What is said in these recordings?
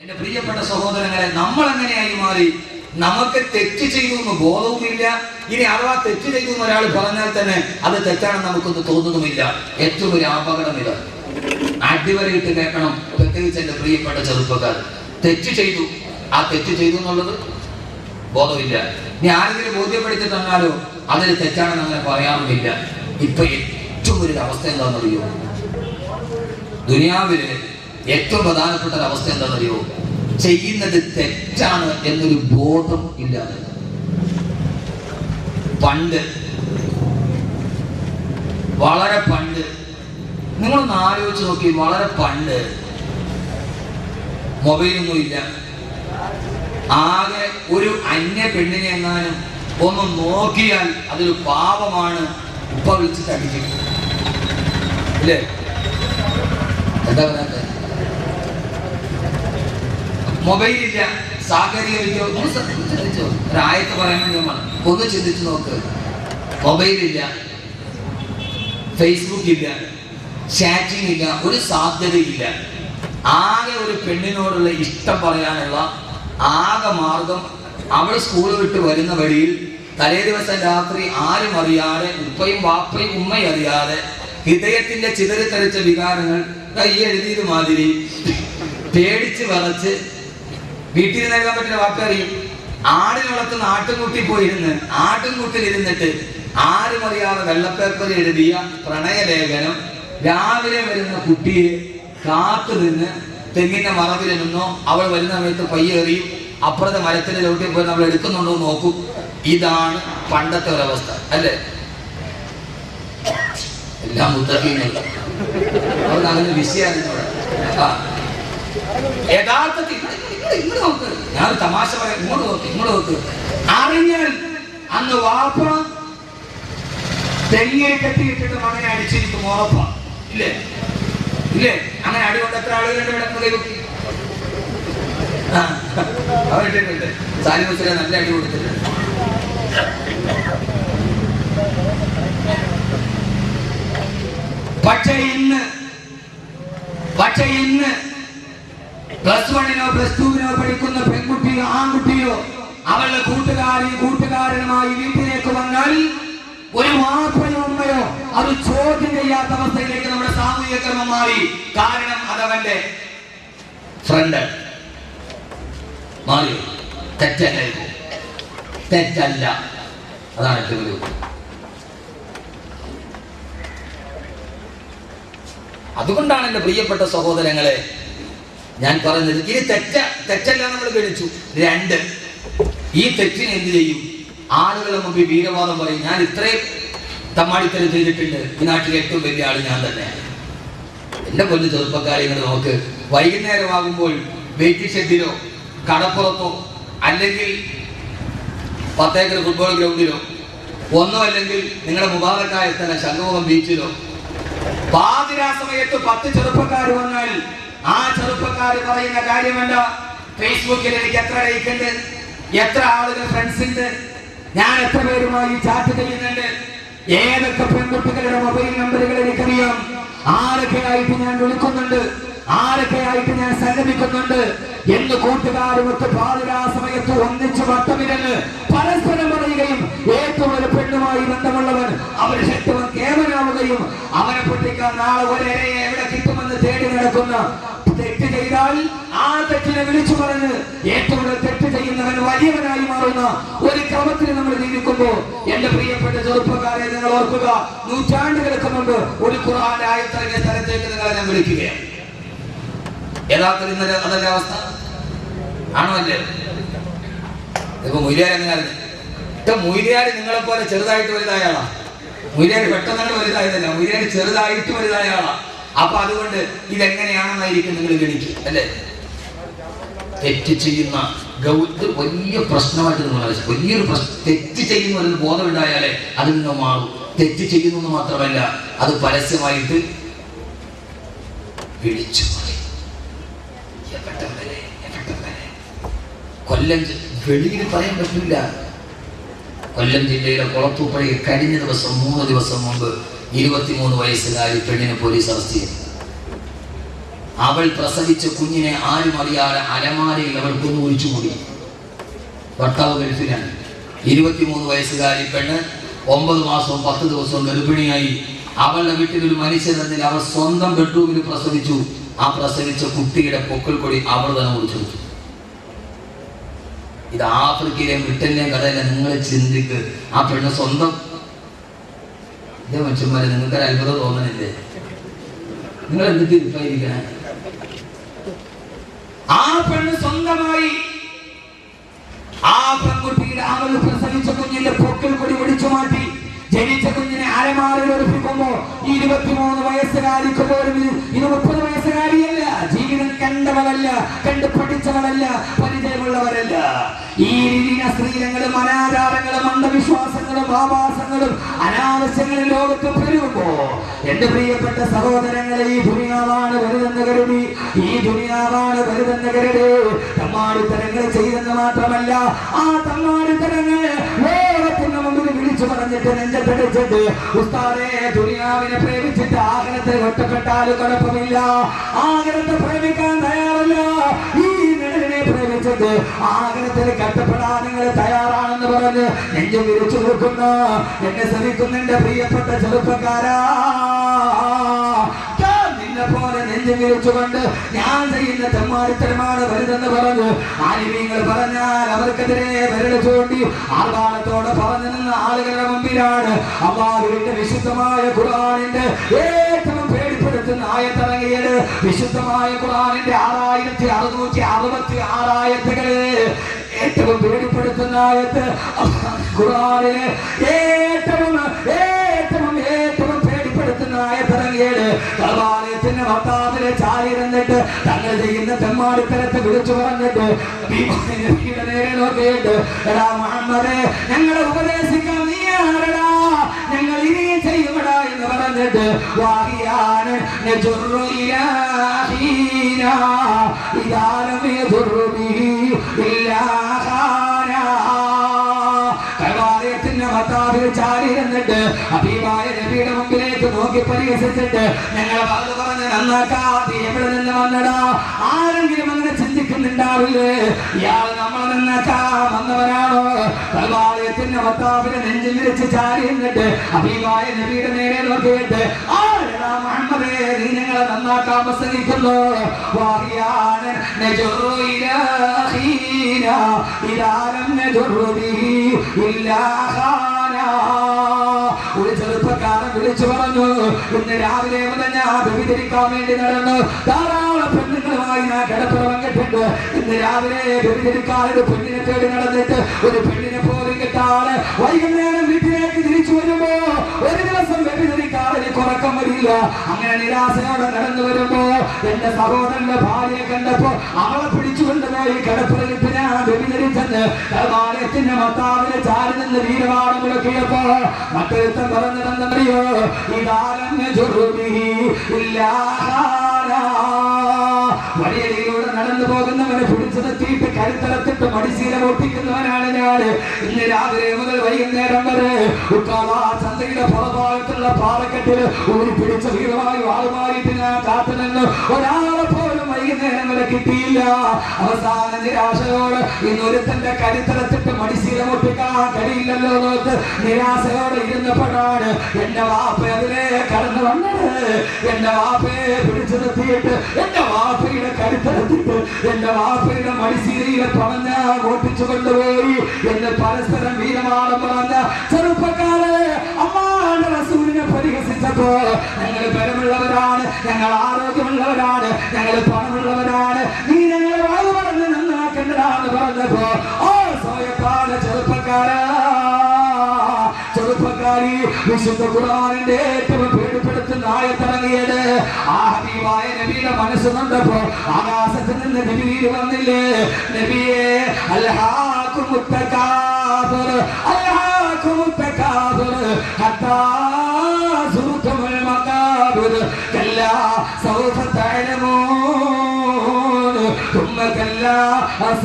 എന്റെ പ്രിയപ്പെട്ട സഹോദരങ്ങളെ, നമ്മൾ എങ്ങനെയായി മാറി? നമുക്ക് തെറ്റ് ചെയ്തു എന്ന് ബോധവുമില്ല. ഇനി അഥവാ തെറ്റ് ചെയ്തു എന്ന് ഒരാൾ പറഞ്ഞാൽ തന്നെ അത് തെറ്റാണെന്ന് നമുക്കൊന്ന് തോന്നുന്നുമില്ല. ഏറ്റവും ഒരു അപകടം ഇത്. അടിവരയിട്ട് കേൾക്കണം, പ്രത്യേകിച്ച് എന്റെ പ്രിയപ്പെട്ട ചെറുപ്പക്കാർ. തെറ്റ് ചെയ്തു, ആ തെറ്റ് ചെയ്തു എന്നുള്ളത് ബോധമില്ല. ഇനി ആരെങ്കിലും ബോധ്യപ്പെടുത്തി തന്നാലോ അതിന് തെറ്റാണെന്ന് അങ്ങനെ പറയാറുമില്ല. ഇപ്പൊ ഏറ്റവും ഒരു അവസ്ഥ എന്താണെന്നറിയോ? ദുനിയാവില് ഏറ്റവും പ്രധാനപ്പെട്ട ഒരു അവസ്ഥ എന്താണെന്നറിയോ? ചെയ്യുന്നത് തെറ്റാണ് എന്നൊരു ബോധം ഇല്ലാതെ. പണ്ട്, വളരെ പണ്ട്, നിങ്ങളൊന്ന് ആലോചിച്ച് നോക്കി. വളരെ പണ്ട് മൊബൈലൊന്നും ഇല്ല. ആകെ ഒരു അന്യ പെണ്ണിനെ എങ്ങാനും ഒന്ന് നോക്കിയാൽ അതൊരു പാപമാണ്. ഇപ്പൊ വിളിച്ചിട്ട് അടിക്കും ഇല്ലേ? എന്താ പറയാ? മൊബൈലില്ല, സാങ്കേതിക വിദ്യ. ചിന്തിച്ചോ? ഒരായത്ത് പറയാൻ വേണ്ടി ഒന്ന് ചിന്തിച്ചു നോക്ക്. മൊബൈലില്ല, ഫേസ്ബുക്ക് ഇല്ല, ചാറ്റിംഗ് ഇല്ല, ഒരു സാധ്യതയില്ല. ആകെ ഒരു പെണ്ണിനോടുള്ള ഇഷ്ടം പറയാനുള്ള ആകെ മാർഗം അവൾ സ്കൂൾ വിട്ട് വരുന്ന വഴിയിൽ തലേ ദിവസം രാത്രി ആരും അറിയാതെ, ഉപ്പയും വാപ്പയും ഉമ്മയും അറിയാതെ, ഹൃദയത്തിന്റെ ചിതറിത്തെറിച്ച വികാരങ്ങൾ കൈ എഴുതിയത് മാതിരി പേടിച്ച് വിറച്ച് വീട്ടിൽ നൽകാൻ പറ്റുന്ന വാപ്പ അറിയും. ആടിന് വളർത്തുന്ന ആട്ടുംകുട്ടി പോയിരുന്ന് ആട്ടുംകുട്ടിലിരുന്നിട്ട് ആരും അറിയാതെ വെള്ളപ്പേപ്പർ എഴുതിയ പ്രണയലേഖനം രാവിലെ വരുന്ന കുട്ടിയെ കാത്തു നിന്ന് തെങ്ങിന്റെ മറവിൽ നിന്നോ അവൾ വരുന്ന സമയത്ത് പയ്യേറിയും അപ്പുറത്തെ മരത്തിന്റെ ചവിട്ടിൽ പോയി നമ്മൾ എടുക്കുന്നുണ്ടോ നോക്കും. ഇതാണ് പണ്ടത്തെ ഒരവസ്ഥ അല്ലേ? എല്ലാം മുത്തഖീങ്ങൾ അവർക്ക് അങ്ങനെ വിഷയമാണ്. യഥാർത്ഥത്തിൽ ഇങ്ങോട്ട് നോക്ക്, ഞാൻ തമാശ പറയാം. ഇങ്ങോട്ട് നോക്ക്. അറിഞ്ഞാൽ അന്ന് വാപ്പ തെങ്ങിയെ കെട്ടിയിട്ടിട്ട് മകനെ അടിച്ചിരിക്കും. ഉറപ്പാ ഇല്ലേ? ഇല്ലേ? അങ്ങനെ അടി കൊണ്ട് എത്ര ആളുകളുടെ കിടക്കുന്ന കൈവക്കി അവരിട്ടിട്ടുണ്ട്. സാലിമസിനെ നല്ല അടി കൊടുത്തിട്ടുണ്ട്. പക്ഷേ ഇന്ന് പ്ലസ് 1-നോ പ്ലസ് 2-നോ പഠിക്കുന്ന പെൺകുട്ടിയോ ആൺകുട്ടിയോ അവളുടെ കൂട്ടുകാരനുമായി വീട്ടിലേക്ക് വന്നാൽ ഒരു വാപ്പയോ ഉമ്മയോ അത് ചോദ്യം ചെയ്യാത്ത അവസ്ഥയിലേക്ക് നമ്മുടെ സാമൂഹിക ക്രമം മാറി. കാരണം അതവന്റെ ഫ്രണ്ട് മാറി. തെറ്റല്ല, അതാണ് ഏറ്റവും വലിയ. അതുകൊണ്ടാണ് എന്റെ പ്രിയപ്പെട്ട സഹോദരങ്ങളെ ഞാൻ പറയുന്നത്, ഇനി തെറ്റല്ല നമ്മൾ ഗണിച്ചു. 2, ഈ തെറ്റിനെ എന്ത് ചെയ്യും? ആളുകളെ മുമ്പിൽ വീരവാദം പറയും. ഞാൻ ഇത്രയും തമ്മാടിത്തരം ചെയ്തിട്ടുണ്ട്, ഈ നാട്ടിലെ ഏറ്റവും വലിയ ആള് ഞാൻ തന്നെ. എന്റെ കൊല്ലു ചെറുപ്പക്കാര്യങ്ങൾ നോക്ക്. വൈകുന്നേരമാകുമ്പോൾ വെയിറ്റിംഗ് ഷെഡിലോ കടപ്പുറത്തോ അല്ലെങ്കിൽ 10 ഏക്കർ ഫുട്ബോൾ ഗ്രൗണ്ടിലോ ഒന്നോ അല്ലെങ്കിൽ നിങ്ങളുടെ മുബാറക്കായ സ്ഥലം ശംഖുമുഖം ബീച്ചിലോ പാതിരാ സമയത്ത് 10 ചെറുപ്പക്കാർ വന്നാൽ ആ ചെറുപ്പക്കാർ പറയുന്ന കാര്യമല്ല, ഫേസ്ബുക്കിൽ എനിക്ക് എത്ര ലൈക്ക് ഉണ്ട്, എത്ര ആളുകൾ ഫ്രണ്ട്സ് ഉണ്ട്, ഞാൻ എത്ര പേരുമായി ചാറ്റ് ചെയ്യുന്നുണ്ട്, ഏതൊക്കെ പെൺകുട്ടികളുടെ മൊബൈൽ നമ്പറുകൾ എനിക്കറിയാം, ആരൊക്കെയായിട്ട് ഞാൻ വിളിക്കുന്നുണ്ട്, ആരൊക്കെയായിട്ട് ഞാൻ സംഗമിക്കുന്നുണ്ട് എന്ന് കൂട്ടുകാരുമൊത്ത് പാതിരാ സമയത്ത് ഒന്നിച്ച് വട്ടമിരന്ന് പരസ്പരം പറയുകയും ഏറ്റവും ഒരു പെണ്ണുമായി ബന്ധമുള്ളവൻ അവരുടെ ശക്തവൻ കേവലാവുകയും അവനെ പൊട്ടിക്കാൻ നാളെ ഒരേയെ എവിടെ കിട്ടുമെന്ന് തേടി നടക്കുന്ന, തെറ്റ് ചെയ്താൽ ആ തെറ്റിനെ വിളിച്ചു പറഞ്ഞ് ഏറ്റവും തെറ്റ് ചെയ്യുന്നവൻ വലിയവനായി മാറുന്ന ഒരു ക്രമത്തിൽ നമ്മൾ ജീവിക്കുമ്പോൾ എന്റെ പ്രിയപ്പെട്ട ചെറുപ്പക്കാരെ നിങ്ങൾ ഓർക്കുക, നൂറ്റാണ്ടുകൾക്ക് മുമ്പ് ഒരു ഖുർആന്റെ ആയത്തിറങ്ങിയ സ്ഥലത്തേക്ക് നിങ്ങളെ ഞാൻ വിളിക്കുകയാണ്. യഥാർത്ഥത്തിൽ ഇന്നലെ അതല്ല അവസ്ഥ ആണോ അല്ലേ? ഇപ്പൊ മൊയ്ലിയാർ എങ്ങനെയായിരുന്നു? മൊയ്ലിയാർ നിങ്ങളെ പോലെ ചെറുതായിട്ട് വലുതായ ആളാ. മൊയ്ലിയാർ പെട്ടെന്ന് വലുതായതല്ല, മൊയ്ലിയാർ ചെറുതായിട്ട് വലുതായ ആളാ. അപ്പൊ അതുകൊണ്ട് ഇതെങ്ങനെയാണെന്നായിരിക്കും നിങ്ങൾ ഗണിക്കും അല്ലേ? തെറ്റ് ചെയ്യുന്ന വലിയ പ്രശ്നമായിട്ട് നിങ്ങൾ വലിയൊരു തെറ്റ് ചെയ്യുന്ന ഒരു ബോധമുണ്ടായാലേ അതിൽ നിന്ന് മാറും. തെറ്റ് ചെയ്യുന്നു മാത്രമല്ല, അത് പരസ്യമായിട്ട് വിളിച്ചു കൊല്ലം വെളിയിൽ പറയാൻ പറ്റില്ല. കൊല്ലം ജില്ലയിലെ കുളത്തൂപ്പുഴയിൽ കഴിഞ്ഞ ദിവസം 3 ദിവസം മുമ്പ് 23 വയസ്സുകാരി പെണ്ണിനെ പോലീസ് അറസ്റ്റ് ചെയ്തു. അവൾ പ്രസവിച്ച കുഞ്ഞിനെ ആരും അറിയാതെ അലമാരയിൽ അവൾ കൊന്നു ഒഴിച്ചുകൂടി. ഭർത്താവ് ഗൾഫിലാണ്. 23 വയസ്സുകാരി പെണ്ണ് 9 മാസവും 10 ദിവസവും ഗർഭിണിയായി. അവളുടെ വീട്ടിൽ ഒരു മനുഷ്യനെന്നിൽ അവർ സ്വന്തം ബെഡ്റൂമിൽ പ്രസവിച്ചു. ആ പ്രസവിച്ച കുട്ടിയുടെ പൊക്കിൾ കൊടി അവൾ തന്നെ ഒഴിച്ചു. ഇത് ആഫ്രിക്കയിലെയും ബ്രിട്ടനിലെയും കഥയിലെ നിങ്ങൾ ചിന്തിക്ക്. ആ പെണ്ണ് സ്വന്തം ഇതേ മനുഷ്യന്മാരെ നിങ്ങൾക്കൊരു അത്ഭുതം തോന്നണില്ലേ? നിങ്ങൾ എന്തിട്ട് ഇരിക്കണേ? ആ പെണ്ണ് സ്വന്തമായി ആ പെൺകുട്ടിയുടെ അവൾ പ്രസവിച്ച കുഞ്ഞിന്റെ പൊക്കിൾ കൊടി ഒടിച്ചു മാറ്റി. ജനിച്ച കുഞ്ഞിനെ അലമാരയിൽ ഒളിപ്പിക്കുമ്പോ 23 വയസ്സുകാരിക്ക് പോലും ഇത് 30 വയസ്സുകാരിയല്ല. ജീവിതം കണ്ടവളല്ല, കണ്ട് പഠിച്ചവളല്ല, പരിചയമുള്ളവരല്ല. ഈ സ്ത്രീലങ്ങളും അനാചാരങ്ങളും അന്ധവിശ്വാസങ്ങളും ആവാസങ്ങളും അനാവശ്യങ്ങളും ലോകത്ത് പെരുകുമ്പോ എന്റെ പ്രിയപ്പെട്ട സഹോദരങ്ങളെ, ഈ ദുനിയാവാണ് വലുതെന്ന് കരുതി, ഈ ദുനിയാവാണ് വലുതെന്ന് കരുതി തമ്മാടിത്തരങ്ങൾ ചെയ്തെന്ന് മാത്രമല്ല, ആ തമ്മാടിത്തരങ്ങൾ ലോകത്തിന് മുമ്പിൽ വിളിച്ചു പറഞ്ഞിട്ട് നെഞ്ചത്തടിച്ചിട്ട് ഉസ്താദേ ദുനിയാവിനെ പ്രേമിച്ചിട്ട് ആഗ്രഹത്തെ ഒറ്റപ്പെട്ടാലും കുഴപ്പമില്ല, ആഗ്രഹത്തെ പ്രേമിക്കാൻ തയ്യാറല്ല, ഈ നിഴലിനെ പ്രേമിച്ചിട്ട് ആഗ്രഹത്തിൽ കഷ്ടപ്പെടാൻ നിങ്ങൾ തയ്യാറാണെന്ന് പറഞ്ഞ് നെഞ്ചു വിരിച്ചു നിൽക്കുന്ന എന്നെ ശ്രമിക്കുന്ന എന്റെ പ്രിയപ്പെട്ട ചെറുപ്പക്കാരാ, പോലെ നെഞ്ചു വിരിച്ചുകൊണ്ട് ഞാൻ ചെയ്യുന്ന തെമ്മാടിത്തരമാണ് വലുതെന്ന് പറഞ്ഞ് ആലിമീങ്ങൾ പറഞ്ഞാൽ അവർക്കെതിരെ വിരൽ ചൂണ്ടി ആർഭാടത്തോടെ പറഞ്ഞു നിന്ന ആളുകളുടെ മുമ്പിലാണ് അല്ലാഹുവിന്റെ വിശുദ്ധമായ ഖുർആനിന്റെ ഏറ്റവും പേടിപ്പെടുത്തുന്ന ആയത്തിറങ്ങിയത്. വിശുദ്ധമായ ഖുർആനിന്റെ 6666 ആയത്തുകള് ഏറ്റവും പേടിപ്പെടുത്തുന്ന ആയത്ത് ഖുർആനിലെ ഏറ്റവും ആയത്തിറങ്ങിയത്. കഅബാലയത്തിന്റെ ഭർത്താവിനെ ചാരിയിരുന്നിട്ട് തങ്ങൾ ചെയ്യുന്ന തെമ്മാടിത്തരത്തെ വിളിച്ചു പറഞ്ഞിട്ട് നേരെ നോക്കിയിട്ട് എടാ മുഹമ്മദേ, ഞങ്ങളെ ഉപദേശിക്കാൻ നീ ആരടാ, ഞങ്ങൾ ഇനി ചെയ്യുമടാ എന്ന് പറഞ്ഞിട്ട് വാഹിയാണ് ചാരിയിരുന്നിട്ട് ഹബീബായ നബിയുടെ മുമ്പിലേക്ക് നോക്കി പരിഹസിച്ചിട്ട് ഞങ്ങളെ ഭാഗത്ത് പറഞ്ഞ് നന്നാക്കാതെ എവിടെ നിന്ന് വന്നടാ, ആരെങ്കിലും അങ്ങനെ ചിന്തിക്കുന്നുണ്ടാവില്ലേ, ഇയാൾ നമ്മളെ നന്നാക്കാൻ വന്നവരാണോ? കൽവാലയത്തിന്റെ ഭർത്താവിനെ നെഞ്ചിൽ വിരിച്ച് ചാരിയിരുന്നിട്ട് ഹബീബായ നബിയുടെ നേരെ നോക്കിയിട്ട് ആരെടാ മുഹമ്മദേ, നീ ഞങ്ങളെ നന്നാക്കാൻ പ്രസംഗിക്കുന്നു. വാഹിയാണ് ഒരു ചെറുപ്പക്കാരൻ വിളിച്ചു പറഞ്ഞു, ഇന്ന് രാവിലെ മുതൽ ഞാൻ വ്യഭിചരിക്കാൻ വേണ്ടി നടന്നു, ധാരാളം പെണ്ണുങ്ങളുമായി ഞാൻ കിടപ്പുറ പങ്കിട്ടുണ്ട്. ഇന്ന് രാവിലെ വ്യഭിചരിക്കാൻ ഒരു പെണ്ണിനെ തേടി നടന്നിട്ട് ഒരു പെണ്ണിനെ പോലും കിട്ടാതെ വൈകുന്നേരം വീട്ടിലേക്ക് തിരിച്ചു വരുമ്പോ ഒരു ദിവസം വ്യഭിചരിക്കാൻ എനിക്ക് ഉറക്കം വരില്ല. അങ്ങനെ നിരാശയോടെ നടന്നു വരുമ്പോ എന്റെ സഹോദരന്റെ ഭാര്യയെ കണ്ടപ്പോ അവളെ പിടിച്ചുകൊണ്ടുപോയി കിടപ്പുറയിട്ട് ഞാൻ വ്യഭിചരിച്ചെന്ന് കൽവാലയത്തിന്റെ ഭർത്താവിനെ ചാരി നിന്ന് വീരവാദം മുഴക്കിയപ്പോ മറ്റൊരുത്തൻ പറഞ്ഞിരുന്നറിയോ, വഴിയിലൂടെ നടന്നു പോകുന്നവനെ പിടിച്ചു നിർത്തിയിട്ട് കരുത്തലത്തിട്ട് മടിശീല പൊട്ടിക്കുന്നവനാണ് ഞാൻ. ഇന്ന് രാവിലെ മുതൽ വൈകുന്നേരം വരെ ചന്തയുടെ പുറഭാഗത്തുള്ള പാറക്കെട്ടിൽ ഊരി പിടിച്ച വീരമായി വാളുമായിട്ട് ഞാൻ കാത്തുനിന്ന് ഒരാളെ പോലും വൈകുന്നേരം വരെ കിട്ടിയില്ല. അവസാന നിരാശയോട് ഇന്നൊരുത്തന്റെ കരുത്തലത്തിട്ട് മടിശീല പൊട്ടിക്കാൻ കഴിയില്ലല്ലോ നോക്ക് നിരാശയോടെ ഇരുന്നപ്പോഴാണ് എന്റെ വാപ്പ അതിലെ കടന്നു വന്നത്. എന്റെ വാപ്പയെ പിടിച്ചു നിർത്തിയിട്ട് എന്റെ വാപ്പയുടെ കരുത്തലത്തിട്ട് എന്റെ വാപ്പയുടെ മടിശീലയിലെ പറഞ്ഞ ഓട്ടിച്ചു കൊണ്ടുപോയി എന്ന് പരസ്പരം വീരമാണം പറഞ്ഞ ചെറുപ്പക്കാരെ അമ്മാന്റെ റസൂലിനെ പരിഹസിച്ചപ്പോ ഞങ്ങൾ ബലമുള്ളവരാണ്, ഞങ്ങൾ ആരോഗ്യമുള്ളവരാണ്, ഞങ്ങൾ പണമുള്ളവരാണ്, നീ ഞങ്ങളെ വാഴ് പറഞ്ഞ് നന്നാക്കേണ്ടതാന്ന് പറഞ്ഞപ്പോ ഓ സ്വയത്താണ് ചെറുപ്പക്കാരി വിശുദ്ധ ഖുർആനിന്റെ ഏറ്റവും പേടിപ്പെടുത്തുന്ന ആയത്തിറങ്ങിയത്. ആ ഹബീബായ നബിയുടെ മനസ്സ് കണ്ടപ്പോ ആകാശത്ത് നിന്ന് നബി വന്നില്ലേ, നബിയെ അൽഹാകുമുത് തകാബുർ അൽഹാകുമുത് തകാബുർ ഹത്താ സുർതുൽ മഖാബിർ കല്ലാ സൗഫ തഅലമൂൻ തുമ്മ കല്ലാ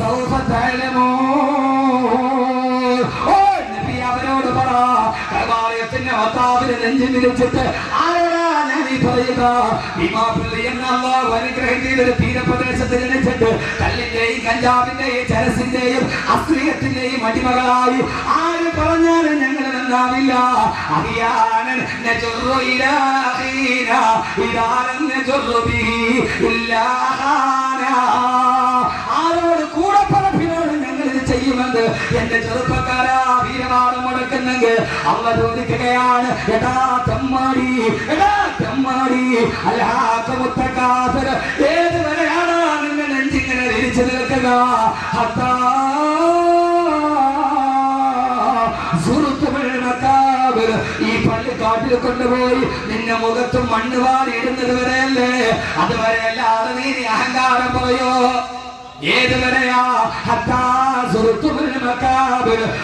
സൗഫ തഅലമൂൻ. ഓ നബി അവരോട് പറ, കഅബാലയത്തിന്റെ ഭർത്താവിനെ നെഞ്ചിൽ വിരിച്ചിട്ട് ആരാ ഞാൻ ഈ പറയുക, ഭീമാപള്ളി എന്ന അല്ലാഹു അനുഗ്രഹം ചെയ്തൊരു തീരപ്രദേശത്ത് ജനിച്ചിട്ട് കല്ലിന്റെയും കഞ്ചാവിന്റെയും ചരസിന്റെയും അശ്ലീലത്തിന്റെയും അടിമകളായി ആര് പറഞ്ഞാലും ഞങ്ങൾ നന്നാവില്ല. അറിയാനൻ നജറു ഇലാഹീന ഇദാലൻ നജറു ബിഹി ഇല്ലാഹാന. ആരോട് കൂടെ പറപ്പിനോട് ഞങ്ങൾ ഇത് ചെയ്യുമെന്ന് എന്റെ ചെറുപ്പക്കാരാ വീരവാദം മുടക്കുന്നെങ്കിൽ അള്ള ചോദിക്കുകയാണ്, എടാ തെമ്മാടി, എടാ തെമ്മാടി, അല്ലാഹുമുത്തകാസർ, ഏതുവരെയാണ് നിന്റെ നെഞ്ചിങ്ങനെ തിരിച്ചു നിൽക്കുക? ഹത്താ ഈ പള്ളിക്കാട്ടിൽ കൊണ്ടുപോയി നിന്നെ മുഖത്തും മണ്ണ് വാരി ഇടുന്നത് വരെയല്ലേ? അതുവരെ അല്ലാതെ നീ അഹങ്കാരം പറയോ? ഏതുവരെയാ?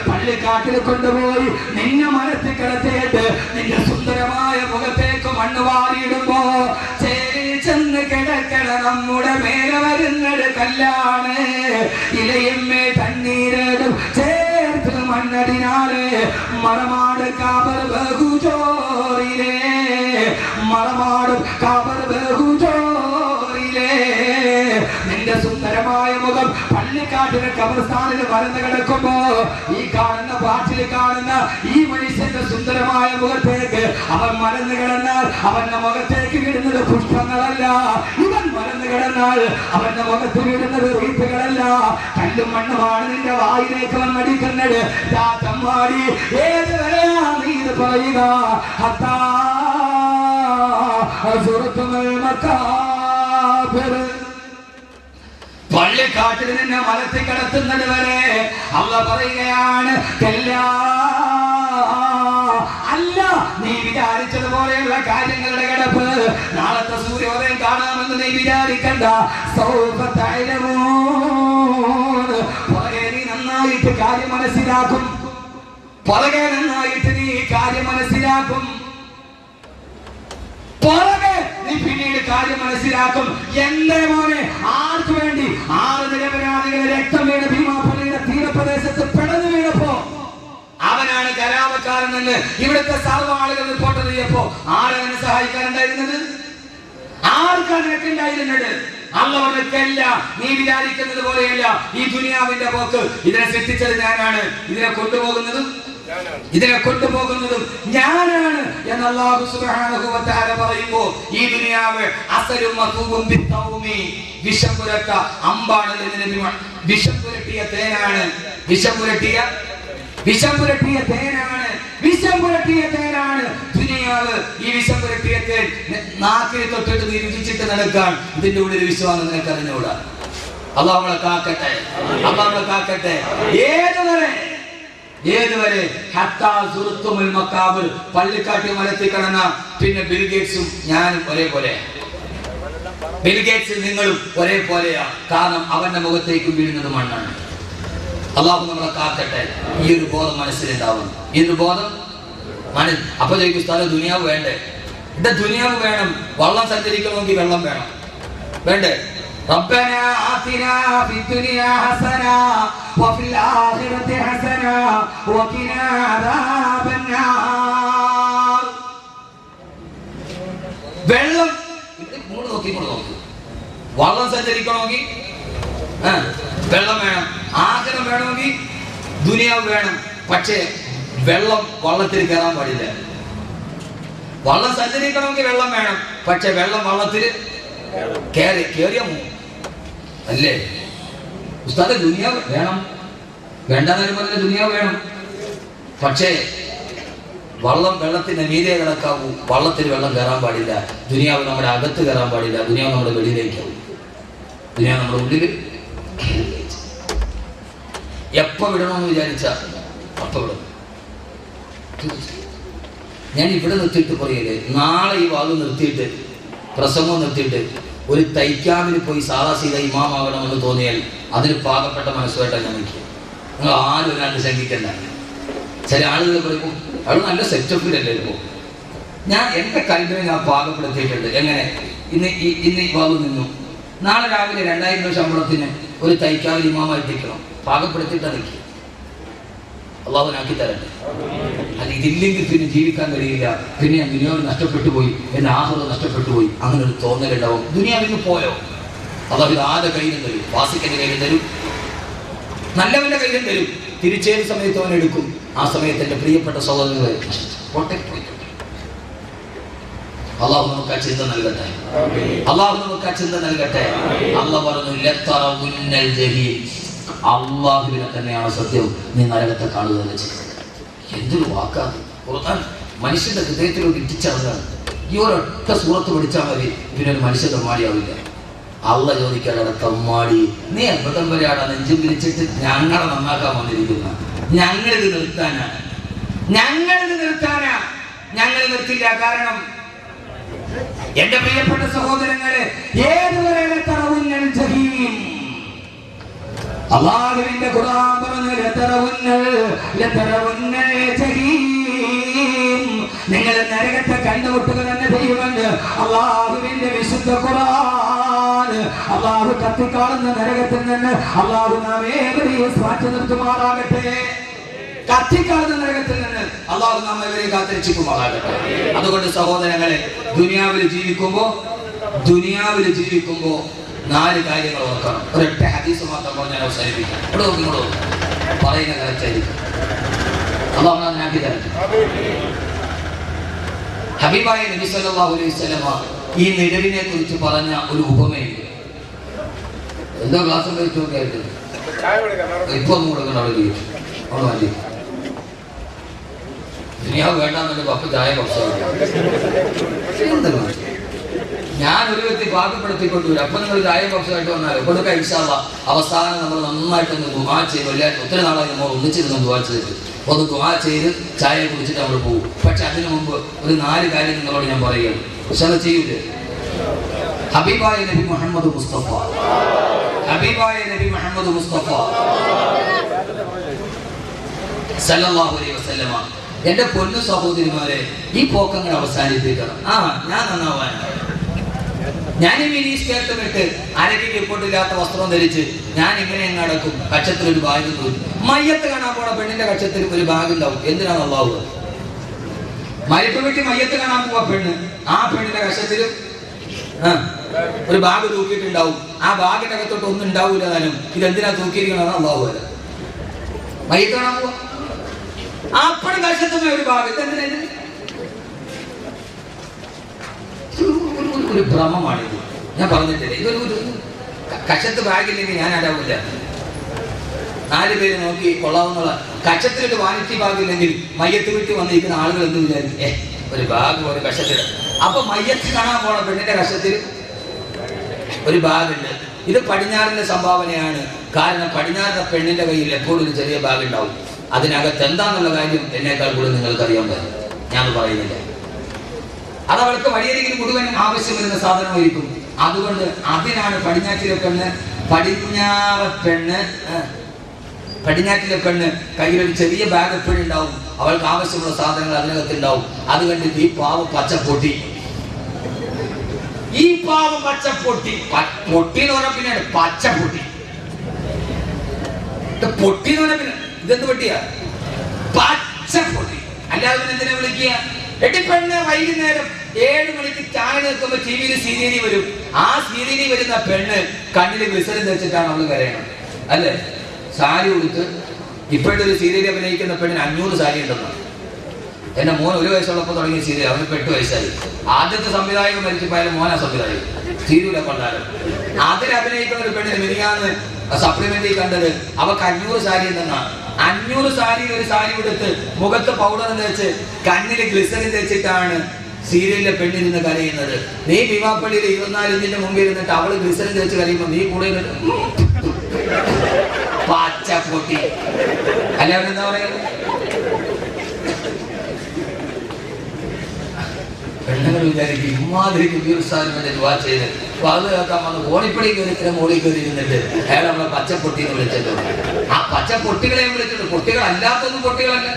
പള്ളിക്കാട്ടിൽ കൊണ്ടുപോയി നിന്നെ മരത്തിൽ കിടത്തിയിട്ട് നിന്റെ സുന്ദരമായ മുഖത്തേക്ക് മണ്ണ് വാരിയിടുമ്പോ ചേരി ചെന്ന് കിടക്കണ നമ്മുടെ മേലെ വരുന്നത് കല്ലാണ്. ഇലയമ്മേ തണ്ണീരടും ചേർത്ത് മണ്ണടിനാല് മറമാട് കാബർ ബഹുജോറിലേ, മറമാടും കാബർ ബഹുജോറിലേ. നിന്റെ സുന്ദരമായ മുഖം പള്ളിക്കാട്ടിലെ കബർസ്ഥാനിൽ മറന്നു കിടക്കുമ്പോ ഈ കാണുന്ന പാട്ടിൽ കാണുന്ന ഈ മനുഷ്യന്റെ സുന്ദരമായ മുഖത്തേക്ക് അവൻ മറന്നു കിടന്നാൽ അവന്റെ മുഖത്തേക്ക് വീടുന്നത് പുഷ്പങ്ങളല്ല. ഇവൻ മറന്നു കിടന്നാൽ അവന്റെ മുഖത്ത് വീടുന്നത് റീത്തുകളല്ല, കല്ലും മണ്ണുമാണ് നിന്റെ വായിലേക്ക് വന്നടിക്കുന്നത്. തമ്മാടി, ഏതുവരെയാ നീ ഇത് പറയുക? ഹത്താ സുറത്തുൽ മക്കാബിർ, പള്ളിക്കാട്ടിൽ നിന്നെ മലത്തിൽ കിടത്തുന്നത് വരെ അള്ള പറയുകയാണ്, അല്ല നീ വിചാരിച്ചതുപോലെയുള്ള കാര്യങ്ങളുടെ കിടപ്പ് നാളത്തെ സൂര്യോദയം കാണാമെന്ന് നീ വിചാരിക്കണ്ട. പുറകെ നീ നന്നായിട്ട് കാര്യം മനസ്സിലാക്കും, പുറകെ നന്നായിട്ട് നീ കാര്യം മനസ്സിലാക്കും, പുറകെ നീ പിന്നീട് കാര്യം മനസ്സിലാക്കും. എന്റെ മോനെ, ആർക്ക് വേണ്ടി 6 നിരപരാധികളെ രക്തം വീണ് ഭീമാപള്ളിയുടെ തീരപ്രദേശത്ത് പിടഞ്ഞു വീണപ്പോ അവനാണ് കലാപക്കാരനെന്ന് ഇവിടുത്തെ സർവ്വ ആളുകൾ റിപ്പോർട്ട് ചെയ്യപ്പോ ആരവനെ സഹായിക്കാനുണ്ടായിരുന്നത്? ആർക്കാണ് നിനക്കുണ്ടായിരുന്നത്? അള്ള പറഞ്ഞല്ല, നീ വിചാരിക്കുന്നത് പോലെയല്ല ഈ ദുനിയാവിന്റെ പോക്ക്. ഇതിനെ സൃഷ്ടിച്ചത് ഞാനാണ്, ഇതിനെ കൊണ്ടുപോകുന്നതും ഞാനാണ് എന്ന് അല്ലാഹു സുബ്ഹാനഹു വ തആല പറയുമ്പോൾ ഈ ദുനിയാവ് അസലും മഖൂബും ബിത്തൗമി, വിഷം പുരട്ട അമ്പാണ് എന്ന് നബി. വിഷം പുരട്ടിയ തേനാണ്, വിഷം പുരട്ടിയ തേനാണ് ദുനിയാവ്. ഈ വിഷം പുരട്ടിയ തേൻ നാക്കിൽ തൊട്ടിട്ട് നീ രുചിച്ചിട്ട് നടക്കാൻ ഇതിന്റെ ഉള്ളിൽ വിശ്വാസം നിനക്ക് അറിഞ്ഞുകൂടാ. അല്ലാഹു നമ്മളെ കാക്കട്ടെ, അല്ലാഹു നമ്മളെ കാക്കട്ടെ. ഏതുവരെ? പള്ളിക്കാട്ടി മലത്തിൽ കിടന്ന പിന്നെ ബിൽഗേറ്റ്സും ഞാനും ഒരേപോലെ, ബിൽഗേറ്റ്സ് നിങ്ങളും ഒരേപോലെയാ. കാരണം അവന്റെ മുഖത്തേക്ക് വീഴുന്നത് മണ്ണാണ്. അല്ലാഹു നമ്മളെ കാക്കട്ടെ. ഈ ഒരു ബോധം മനസ്സിലുണ്ടാവും, ഈ ഒരു ബോധം അപ്പൊ ചോദിക്കും, സ്ഥലം ദുനിയാവ് വേണ്ടേ? ഇവിടെ ദുനിയാവ് വേണം. വള്ളം സഞ്ചരിക്കണമെങ്കിൽ വെള്ളം വേണം, വേണ്ടേ? ربنا آتنا في الدنيا حسنة وفي الآخرة حسنة وقنا عذاب النار. വെള്ളം ഇങ്ങോട്ട് നോക്കി, വള്ളം സഞ്ചരിക്കണമെങ്കിൽ വെള്ളം വേണം, ആഗ്രഹം വേണമെങ്കിൽ ദുനിയാവ് വേണം. പക്ഷേ വെള്ളം വള്ളത്തിൽ കയറാൻ പാടില്ല. വള്ളം സഞ്ചരിക്കണമെങ്കിൽ വെള്ളം വേണം, പക്ഷെ വെള്ളം വള്ളത്തിൽ കേറിയ അല്ലേ? ഉസ്താദ് ദുനിയാവ് വേണം, വേണ്ടെന്നാലും പറഞ്ഞ ദുനിയാവ് വേണം. പക്ഷേ വെള്ളത്തിന്റെ മീതെ കിടക്കാവൂ, വള്ളത്തിൽ വെള്ളം കയറാൻ പാടില്ല. ദുനിയാവ് നമ്മുടെ അകത്ത് കയറാൻ പാടില്ല, ദുനിയാവ് നമ്മുടെ വെളിയിലേക്കാവും, ദുനിയാവ് നമ്മുടെ ഉള്ളിൽ. എപ്പോ വിടണമെന്ന് വിചാരിച്ച അപ്പൊ വിടും. ഞാൻ ഇവിടെ നിർത്തിയിട്ട് പറയല്ലേ, നാളെ ഈ വാദം നിർത്തിയിട്ട് പ്രസംഗം നിർത്തിയിട്ട് ഒരു തൈക്കാമിന് പോയി സാദാ സീത ഇമാമാകണമെന്ന് തോന്നിയാൽ അതിന് പാകപ്പെട്ട മനസ്സുമായിട്ടാണ് ഞാൻ നിൽക്കുക. നിങ്ങൾ ആരും ഒരാണ്ട് ശങ്കിക്കണ്ട. ചില ആളുകൾ പറയുമ്പോൾ അത് നല്ല സെറ്റപ്പിലല്ലേ ഇപ്പോൾ. ഞാൻ എൻ്റെ കൽബിനെ ഞാൻ പാകപ്പെടുത്തിയിട്ടുണ്ട്. എങ്ങനെ? ഇന്ന് ഈ വാദം നിന്നു, നാളെ രാവിലെ 2000 രൂപ ശമ്പളത്തിന് ഒരു തൈക്കാവിൽ ഇമാമായി നിൽക്കണം, പാകപ്പെടുത്തിയിട്ടാണ് നിൽക്കുക. അള്ളാഹുനാക്കി തരട്ടെ. അല്ല ഇതില്ലെങ്കിൽ പിന്നെ ജീവിക്കാൻ കഴിയില്ല, പിന്നെ ഞാൻ ദുനിയാവ് നഷ്ടപ്പെട്ടു പോയി, എന്റെ ആഹ്റം നഷ്ടപ്പെട്ടു പോയി, അങ്ങനെ ഒരു തോന്നലുണ്ടാവും. ദുനിയാവിന് പോയോ? അള്ളാഹു ഇത് ആരുടെ കയ്യിലും തരും, ഫാസിഖിന്റെ കയ്യിലും തരും, നല്ലവന്റെ കയ്യിലും തരും. തിരിച്ചേത് സമയത്ത് അവൻ എടുക്കും. ആ സമയത്ത് എന്റെ പ്രിയപ്പെട്ട സഹോദരങ്ങളെ അള്ളാഹു നമുക്ക് ആ ചിന്ത നൽകട്ടെ. അള്ളാഹു നമുക്ക് ആ ചിന്ത നൽകട്ടെ. അള്ളാഹു പറഞ്ഞു ലതറവുന്നൽ ജഹീം, അള്ളാഹുവിനെ തന്നെയാണ് സത്യം, നീ നരകത്തെ കാണുക തന്നെ ചെയ്യും. എന്തൊരു വാക്കാണ് ഖുർആൻ മനുഷ്യന്റെ ഹൃദയത്തിലോട്ട് ഇറ്റിച്ചതാണ്. ഈ ഒരൊറ്റ സൂറത്ത് പഠിച്ചാൽ മതി, പിന്നെ ഒരു മനുഷ്യ തമ്മാടിയാവില്ല. അള്ളാഹ് ചോദിക്കാതെ തമ്മാടി, നീ എപ്പോഴും വരെയാണ് നെഞ്ചും പിരിച്ചിട്ട് ഞങ്ങളെ നന്നാക്കാൻ വന്നിരിക്കുന്ന? ഞങ്ങളിത് നിർത്താനാ, ഞങ്ങൾ നിർത്തില്ല. കാരണം എന്റെ പ്രിയപ്പെട്ട സഹോദരങ്ങളെ, ഏതുവരെ അള്ളാഹുവിന്റെ ഖുർആൻ പറഞ്ഞു നിങ്ങൾ നരകത്തെ കണ്ടുമുട്ടുക തന്നെ ചെയ്യുമെന്ന് അള്ളാഹുവിന്റെ വിശുദ്ധ ഖുർആൻ. അള്ളാഹു കത്തിക്കാളുന്ന നരകത്തിൽ നിന്ന് അള്ളാഹു നാം ഏവരെയും മാറ്റി നിർത്തുമാറാകട്ടെ. കത്തിക്കാളുന്ന നരകത്തിൽ നിന്ന് അള്ളാഹു നാം ഏവരെയും കാത്തിരക്ഷിക്കുമാറാകട്ടെ. അതുകൊണ്ട് സഹോദരങ്ങളെ, ദുനിയാവിൽ ജീവിക്കുമ്പോ 4 കാര്യങ്ങൾ ഓർക്കണം. ഒരൊറ്റ ഹദീസ് മാത്രം പറഞ്ഞാൽ അവസാനിപ്പിക്കാം. ഇവിടെ നോക്കിക്കോളൂ, പറയുന്ന കറക്റ്റായിരിക്കും. അള്ളാഹു നാക്കി തരട്ടെ. ഹബീബായ നബി സല്ലല്ലാഹു അലൈഹി വസല്ലമ ഈ നിഴലിനെ കുറിച്ച് പറഞ്ഞ ഒരു ഉപമയുണ്ട്. എന്തോ ഗ്ലാസ് കഴിച്ചു നോക്കിയായിട്ട് ഇപ്പൊ ഒന്നും കൊടുക്കണം. അവിടെ ജീവിച്ചു അവിടെ മതി. ദുനിയാവ് വേണ്ടാന്നൊരു കപ്പ് ചായ ഞാൻ ഒരു വ്യക്തി പാകപ്പെടുത്തിക്കൊണ്ടുവരും. അപ്പൊ നിങ്ങൾ ചായ കുറച്ചായിട്ട് വന്നാലും കൊടുക്കാം ഇൻഷാ അല്ലാഹ്. അവസാനം നമ്മൾ നന്നായിട്ടൊന്ന് ദുആ ചെയ്ത്, ഒത്തിരി നാളായി നമ്മൾ ഒന്നിച്ചിരുന്ന് ദുആ ചെയ്തിട്ട് ഒന്ന് ദുആ ചെയ്ത് ചായ കുടിച്ചിട്ട് നമ്മൾ പോകും. പക്ഷെ അതിനു മുമ്പ് ഒരു 4 കാര്യം നിങ്ങളോട് ഞാൻ പറയുകയാണ്. പക്ഷെ ചെയ്യൂലേ? ഹബീബായ നബി മുഹമ്മദ് മുസ്തഫ സല്ലല്ലാഹു അലൈഹി വസല്ലമ, എന്റെ പൊന്നു സഹോദരിമാരെ, ഈ പോക്കങ്ങൾ അവസാനിപ്പിക്കണം. ഞാൻ നന്നാവാനാണ്. ഞാൻ ഈ മിനിസ്കേർട്ട് വിട്ട് അരയ്ക്ക് റിപ്പോർട്ടില്ലാത്ത വസ്ത്രം ധരിച്ച് ഞാൻ ഇങ്ങനെ നടക്കും. കക്ഷത്തിൽ ഒരു ബാഗ് തോന്നി. മയ്യത്ത് കാണാൻ പോണ പെണ്ണിന്റെ കക്ഷത്തിൽ ഒരു ബാഗ് ഉണ്ടാവും. എന്തിനാണ് അള്ളാഹു? മരിപ്പ് വീട്ടിൽ മയ്യത്ത് കാണാൻ പോവാ പെണ്ണ്, ആ പെണ്ണിന്റെ കക്ഷത്തിൽ ഒരു ബാഗ് തൂക്കിയിട്ടുണ്ടാവും. ആ ബാഗിന്റെ അകത്തോട്ട് ഒന്നും ഉണ്ടാവൂല. താനും ഇതെന്തിനാ തൂക്കിയിരിക്കണമെന്ന് അള്ളാഹു അല്ല. മയ്യത്ത് കാണാൻ പോവാ, അപ്പഴും കക്ഷത്തുന്ന ഒരു ബാഗ്. ഇതെന്തിനാ? ഒരു ഭ്രമമാണിത്. ഞാൻ പറഞ്ഞിട്ടില്ലേ, ഇതൊരു കക്ഷത്ത് ബാഗില്ലെങ്കിൽ ഞാൻ അടാവില്ല. 4 പേര് നോക്കി കൊള്ളാവുന്നുള്ള കക്ഷത്തിലൊരു വാനിറ്റി ബാഗില്ലെങ്കിൽ മയ്യത്ത് വീട്ടിൽ വന്നിരിക്കുന്ന ആളുകൾ എന്ത് വിചാരിക്കും? ഒരു ബാഗ് ഒരു കക്ഷത്തിൽ. അപ്പൊ മയ്യത്ത് കാണാൻ പോണ പെണ്ണിന്റെ കക്ഷത്തിൽ ഒരു ബാഗുണ്ട്. ഇത് പടിഞ്ഞാറിന്റെ സംഭാവനയാണ്. കാരണം പടിഞ്ഞാറിന്റെ പെണ്ണിന്റെ കയ്യിൽ എപ്പോഴും ഒരു ചെറിയ ബാഗ് ഉണ്ടാവും. അതിനകത്ത് എന്താന്നുള്ള കാര്യം എന്നേക്കാൾ കൂടുതൽ നിങ്ങൾക്ക് അറിയാൻ പറ്റും. ഞാൻ പറയുന്നില്ല. അത് അവൾക്ക് വഴിയരികിൽ മുഴുവൻ ആവശ്യം വരുന്ന സാധനമായിരിക്കും. അതുകൊണ്ട് അതിനാണ് പടിഞ്ഞാറ്റിലെ പെണ്ണ് കയ്യിലൊരു ചെറിയ ബാഗ് എപ്പോഴും ഉണ്ടാവും. അവൾക്ക് ആവശ്യമുള്ള സാധനങ്ങൾ അതിനകത്ത് ഉണ്ടാവും. അത് കണ്ടിട്ട് ഈ പാവം പച്ചപ്പൊട്ടി പൊട്ടി എന്ന് പറഞ്ഞാൽ പിന്നെ പച്ചപ്പൊട്ടി പൊട്ടി എന്ന് പറഞ്ഞാൽ പിന്നെ ഇതെന്ത് പൊട്ടിയാ? പച്ചപ്പൊട്ടി. അല്ലാതെ പിന്നെ എന്തിനാ വിളിക്കുക? പെണ്ണ് വൈകുന്നേരം 7 മണിക്ക് ചായ നിൽക്കുമ്പോ ടിവിയിൽ സീരിയലി വരും. ആ സീരിയലി വരുന്ന പെണ്ണ് കണ്ണിൽ വിസരം വെച്ചിട്ടാണ് അവള് കരയണം, അല്ലേ? സാരി കൊടുത്ത് ഇപ്പോഴത്തെ ഒരു സീരിയൽ അഭിനയിക്കുന്ന പെണ്ണിന് 500 സാരി ഉണ്ടെന്നാണ്. എന്റെ മോൻ 1 വയസ്സുള്ളപ്പോൾ തുടങ്ങിയ സീരിയൽ, അവന് 8 വയസ്സായി. ആദ്യത്തെ സംവിധായകൻ മരിച്ചപ്പോയാലും മോനാ സംവിധായകൻ. സീരിയലെ കൊണ്ടാലും അതിൽ അഭിനയിക്കുന്ന ഒരു പെണ്ണിന് മിനിയാന്ന് സപ്ലിമെന്റിൽ കണ്ടത് അവക്ക് 500 സാരി ഉണ്ടെന്നാണ്. 500 സാരി ഒരു സാരി കൊടുത്ത് മുഖത്ത് പൗഡർ തേച്ച് കണ്ണില് ഗ്ലിസറിൻ തേച്ചിട്ടാണ് സീരിയലിലെ പെണ്ണിരുന്ന് കരയുന്നത്. നീ ഭീമാപ്പള്ളിയിൽ 24 ഇഞ്ചിന്റെ മുമ്പിൽ ഇരുന്നിട്ട് അവള് ഗ്ലിസറിൻ തേച്ച് കരയുമ്പോ നീ കൂടെ പച്ചപ്പൊട്ടി. അല്ലാതെ എന്താ പറയുന്നത്? പെണ്ണുങ്ങൾ വിചാരിക്കും ഇമാതിരി ഉദ്യോഗസ്ഥാനം ദുആ ചെയ്ത് അത് കേൾക്കാൻ വന്ന് കോണിപ്പടി കയറി മോളിൽ കയറി ഇരുന്നിട്ട് അയാൾ നമ്മളെ പച്ചപ്പൊട്ടി എന്ന് വിളിച്ചിട്ടുണ്ട്. ആ പച്ചപ്പൊട്ടികളെ വിളിച്ചിട്ടുണ്ട്. പൊട്ടികൾ അല്ലാത്തൊന്നും പൊട്ടികളല്ല.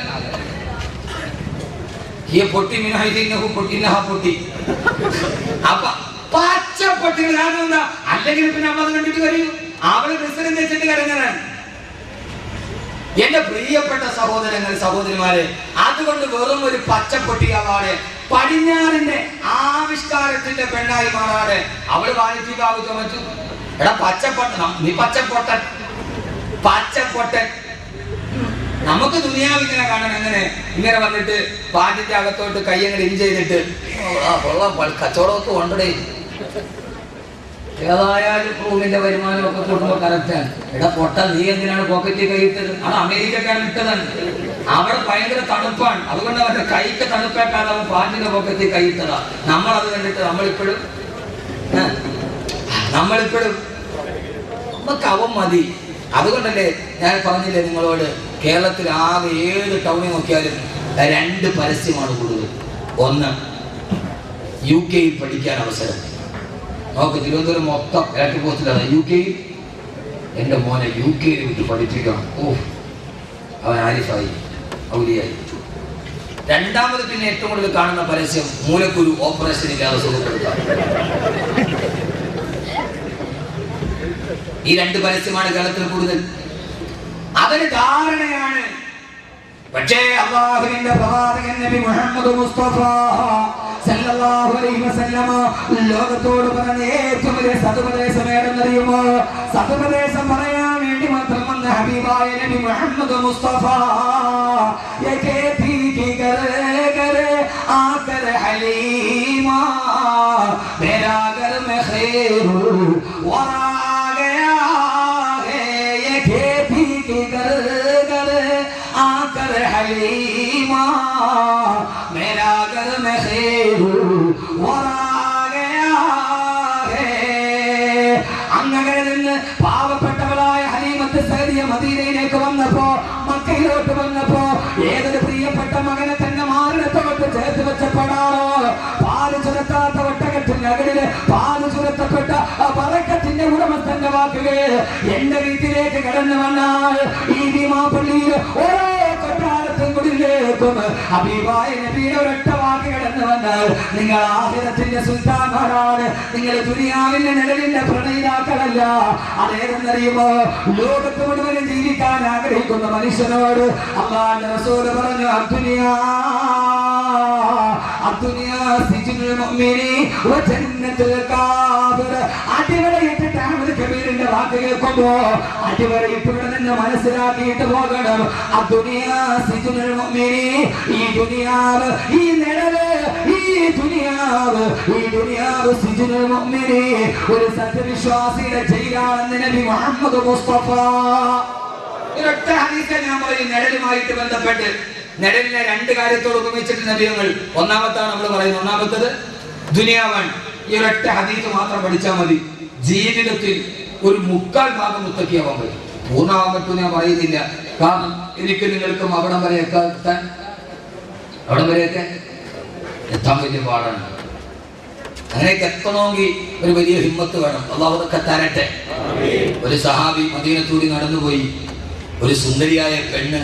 ഈ പൊട്ടി മിനാഹിനഹു പൊട്ടിനഹ പൊട്ടി. അപ്പൊ പച്ചപ്പൊട്ടികൾ കാരണം എന്താ? അല്ലെങ്കിൽ പിന്നെ അവൾ കണ്ടിട്ട് കരയും. അവള് ക്രിസ്ത്യൻ വെച്ചിട്ട് കരഞ്ഞതാണ്. എന്റെ പ്രിയപ്പെട്ട സഹോദരങ്ങൾ സഹോദരിമാരെ, അതുകൊണ്ട് വെറും ഒരു പച്ചപ്പൊട്ടിയാവാതെ പടിഞ്ഞാറിന്റെ ആവിഷ്കാരത്തിന്റെ പെണ്ണായി മാറാതെ അവള് വാണിജ്യകാവ് ചുമച്ചു. എടാ പച്ചപ്പൊട്ടൻ, നീ പച്ചപ്പൊട്ടൻ പച്ചപ്പൊട്ടൻ. നമുക്ക് ദുനിയാവിങ്ങനെ കാണണം. ഇങ്ങനെ വന്നിട്ട് പാട്ടിന്റെ അകത്തോട്ട് കയ്യങ്ങൾ ഇൻ ചെയ്തിട്ട് കച്ചവടമൊക്കെ കൊണ്ടേ ഏതായാലും റൂമിന്റെ വരുമാനമൊക്കെ കൂടുമ്പോൾ കറക്റ്റാണ്. എടാ പൊട്ട, നീ എന്തിനാണ് പോക്കറ്റിൽ കൈയിട്ടത്? അത് അമേരിക്കക്കാരൻ ഇട്ടതാണ്. അവിടെ ഭയങ്കര തണുപ്പാണ്, അതുകൊണ്ട് അവരുടെ കൈക്ക് തണുപ്പേക്കാതെ അവൻ പാട്ടിന്റെ പോക്കറ്റിൽ കൈയിട്ടതാ. നമ്മളത് കണ്ടിട്ട് നമ്മളിപ്പോഴും നമുക്ക് അവൻ മതി. അതുകൊണ്ടല്ലേ ഞാൻ പറഞ്ഞില്ലേ നിങ്ങളോട്, കേരളത്തിൽ ആകെ ഏത് ടൗണിൽ നോക്കിയാലും 2 പരസ്യമാണ് കൂടുതൽ. ഒന്ന്, UK പഠിക്കാൻ അവസരം. നോക്ക്, തിരുവനന്തപുരം മൊത്തം ഇലക്ട്രിക് പോസ്റ്റിലാണ് UK. എൻ്റെ മോനെ UK വിട്ട് പഠിപ്പിക്കണം. അവൻ ആരിഫായി, ഔലിയായി. രണ്ടാമത് പിന്നെ ഏറ്റവും കൂടുതൽ കാണുന്ന പരസ്യം മൂലക്കുരു ഓപ്പറേഷൻ ഇല്ലാതെ സുഖപ്പെടുത്താം. ഈ 2 പരസ്യമാണ് കേരളത്തിൽ കൂടുതൽ. അതൊരു ധാരണയാണ്. പക്ഷേ അല്ലാഹുവിന്റെ പ്രവാചകൻ നബി മുഹമ്മദ് മുസ്തഫ സല്ലല്ലാഹു അലൈഹി വസല്ലമ ലോകത്തോട് പറഞ്ഞ ഏറ്റവും വലിയ സതുപദേശം ഏതെന്നറിയുമോ? സതുപദേശം പറയാൻ വേണ്ടി മാത്രം വന്ന ഹബീബായ നബി മുഹമ്മദ് മുസ്തഫ ആകർ ഹലീമാ മേരാ ഘർ മേ ഖൈർ വറാ ഗയാ ഹേ യേ ഖേതി കി ഘർ ആകർ ഹലീമാ മേരാ ഘർ മേ ഖൈർ വറാ ഗയാ ഹേ. അങ്ങനെ നിന്ന് പാവപ്പെട്ടവളായ ഹലീമത്ത് സഅദിയ മദീനയിലേക്ക് വന്നപ്പോ, മക്കയിലോട്ട് വന്നപ്പോ ഏതൊരു പ്രിയപ്പെട്ട മകനെ തന്നെ മാറിടത്തോട്ട് ചേർത്ത് വെച്ചപ്പെടാറോ, പാല് ചുരത്താത്ത ഒട്ടകത്തിന്റെ അകലില് പാല് ചുരത്തപ്പെട്ട പറക്കത്തിന്റെ ഉടമസ്ഥന്റെ വാക്കുകൾ എന്റെ വീട്ടിലേക്ക് കടന്നു വന്നാൽ ഈ ഭീമാപള്ളിയിൽ ഓരോ കൊട്ടാരത്തും കുടിലേക്കും ഹബീബായ നബിയുടെ ഒരൊറ്റ വാക്ക് കടന്നു വന്നാൽ നിങ്ങൾ ആഖിറത്തിന്റെ സുൽത്താന്മാരാണ്, നിങ്ങൾ ദുനിയാവിന്റെ നിഴലിന്റെ പ്രണയിതാക്കളല്ല. അതേതെന്നറിയുമോ? ലോകത്ത് മുഴുവനും ജീവിക്കാൻ ആഗ്രഹിക്കുന്ന മനുഷ്യനോട് അല്ലാഹുവിന്റെ റസൂൽ പറഞ്ഞു, അടിവരയിട്ടിട്ട് അഹ്മദ് കബീറിന്റെ വാക്ക് കേൾക്കുമ്പോ അടിവരയിട്ടിവിടെ നിന്ന് മനസ്സിലാക്കിയിട്ട് പോകണം. ഈ ദുനിയാവ്, ഈ നിഴല്, ഈ ദുനിയാവ് സിജ്നുൽ മുഅ്മിനി, ഒരു സത്യവിശ്വാസിയുടെ ജയിലാണെന്ന് നബി മുഹമ്മദ് മുസ്തഫ. ഒരൊറ്റ ഹദീസ് ഞാൻ പറയും നിഴലുമായിട്ട് ബന്ധപ്പെട്ട്. നിഴലിനെ 2 കാര്യത്തോട് ഉപമിച്ചിട്ട് നബിയങ്ങൾ. ഒന്നാമത്താണ് നമ്മൾ പറയുന്നത്, ഒന്നാമത്തത് ദുനിയാവാണ്. ഈ ഒരൊറ്റ ഹദീസ് മാത്രം പഠിച്ചാൽ മതി, ജീവിതത്തിൽ ഒരു 3/4 ഭാഗം മുത്തക്കിയാവാൻ പറ്റും. പൂർണ്ണമാവാൻ പറ്റും ഞാൻ പറയുന്നില്ല, കാരണം എനിക്ക് നിങ്ങൾക്കും അവിടം വരെയൊക്കെ എത്താൻ വലിയ പാടാണ്. അങ്ങനെയൊക്കെ എത്തണമെങ്കിൽ ഒരു വലിയ ഹിമ്മത്ത് വേണം. അല്ലാഹു അതൊക്കെ തരട്ടെ. ഒരു സഹാബി മദീനത്തൂടി നടന്നുപോയി, ഒരു സുന്ദരിയായ പെണ്ണ്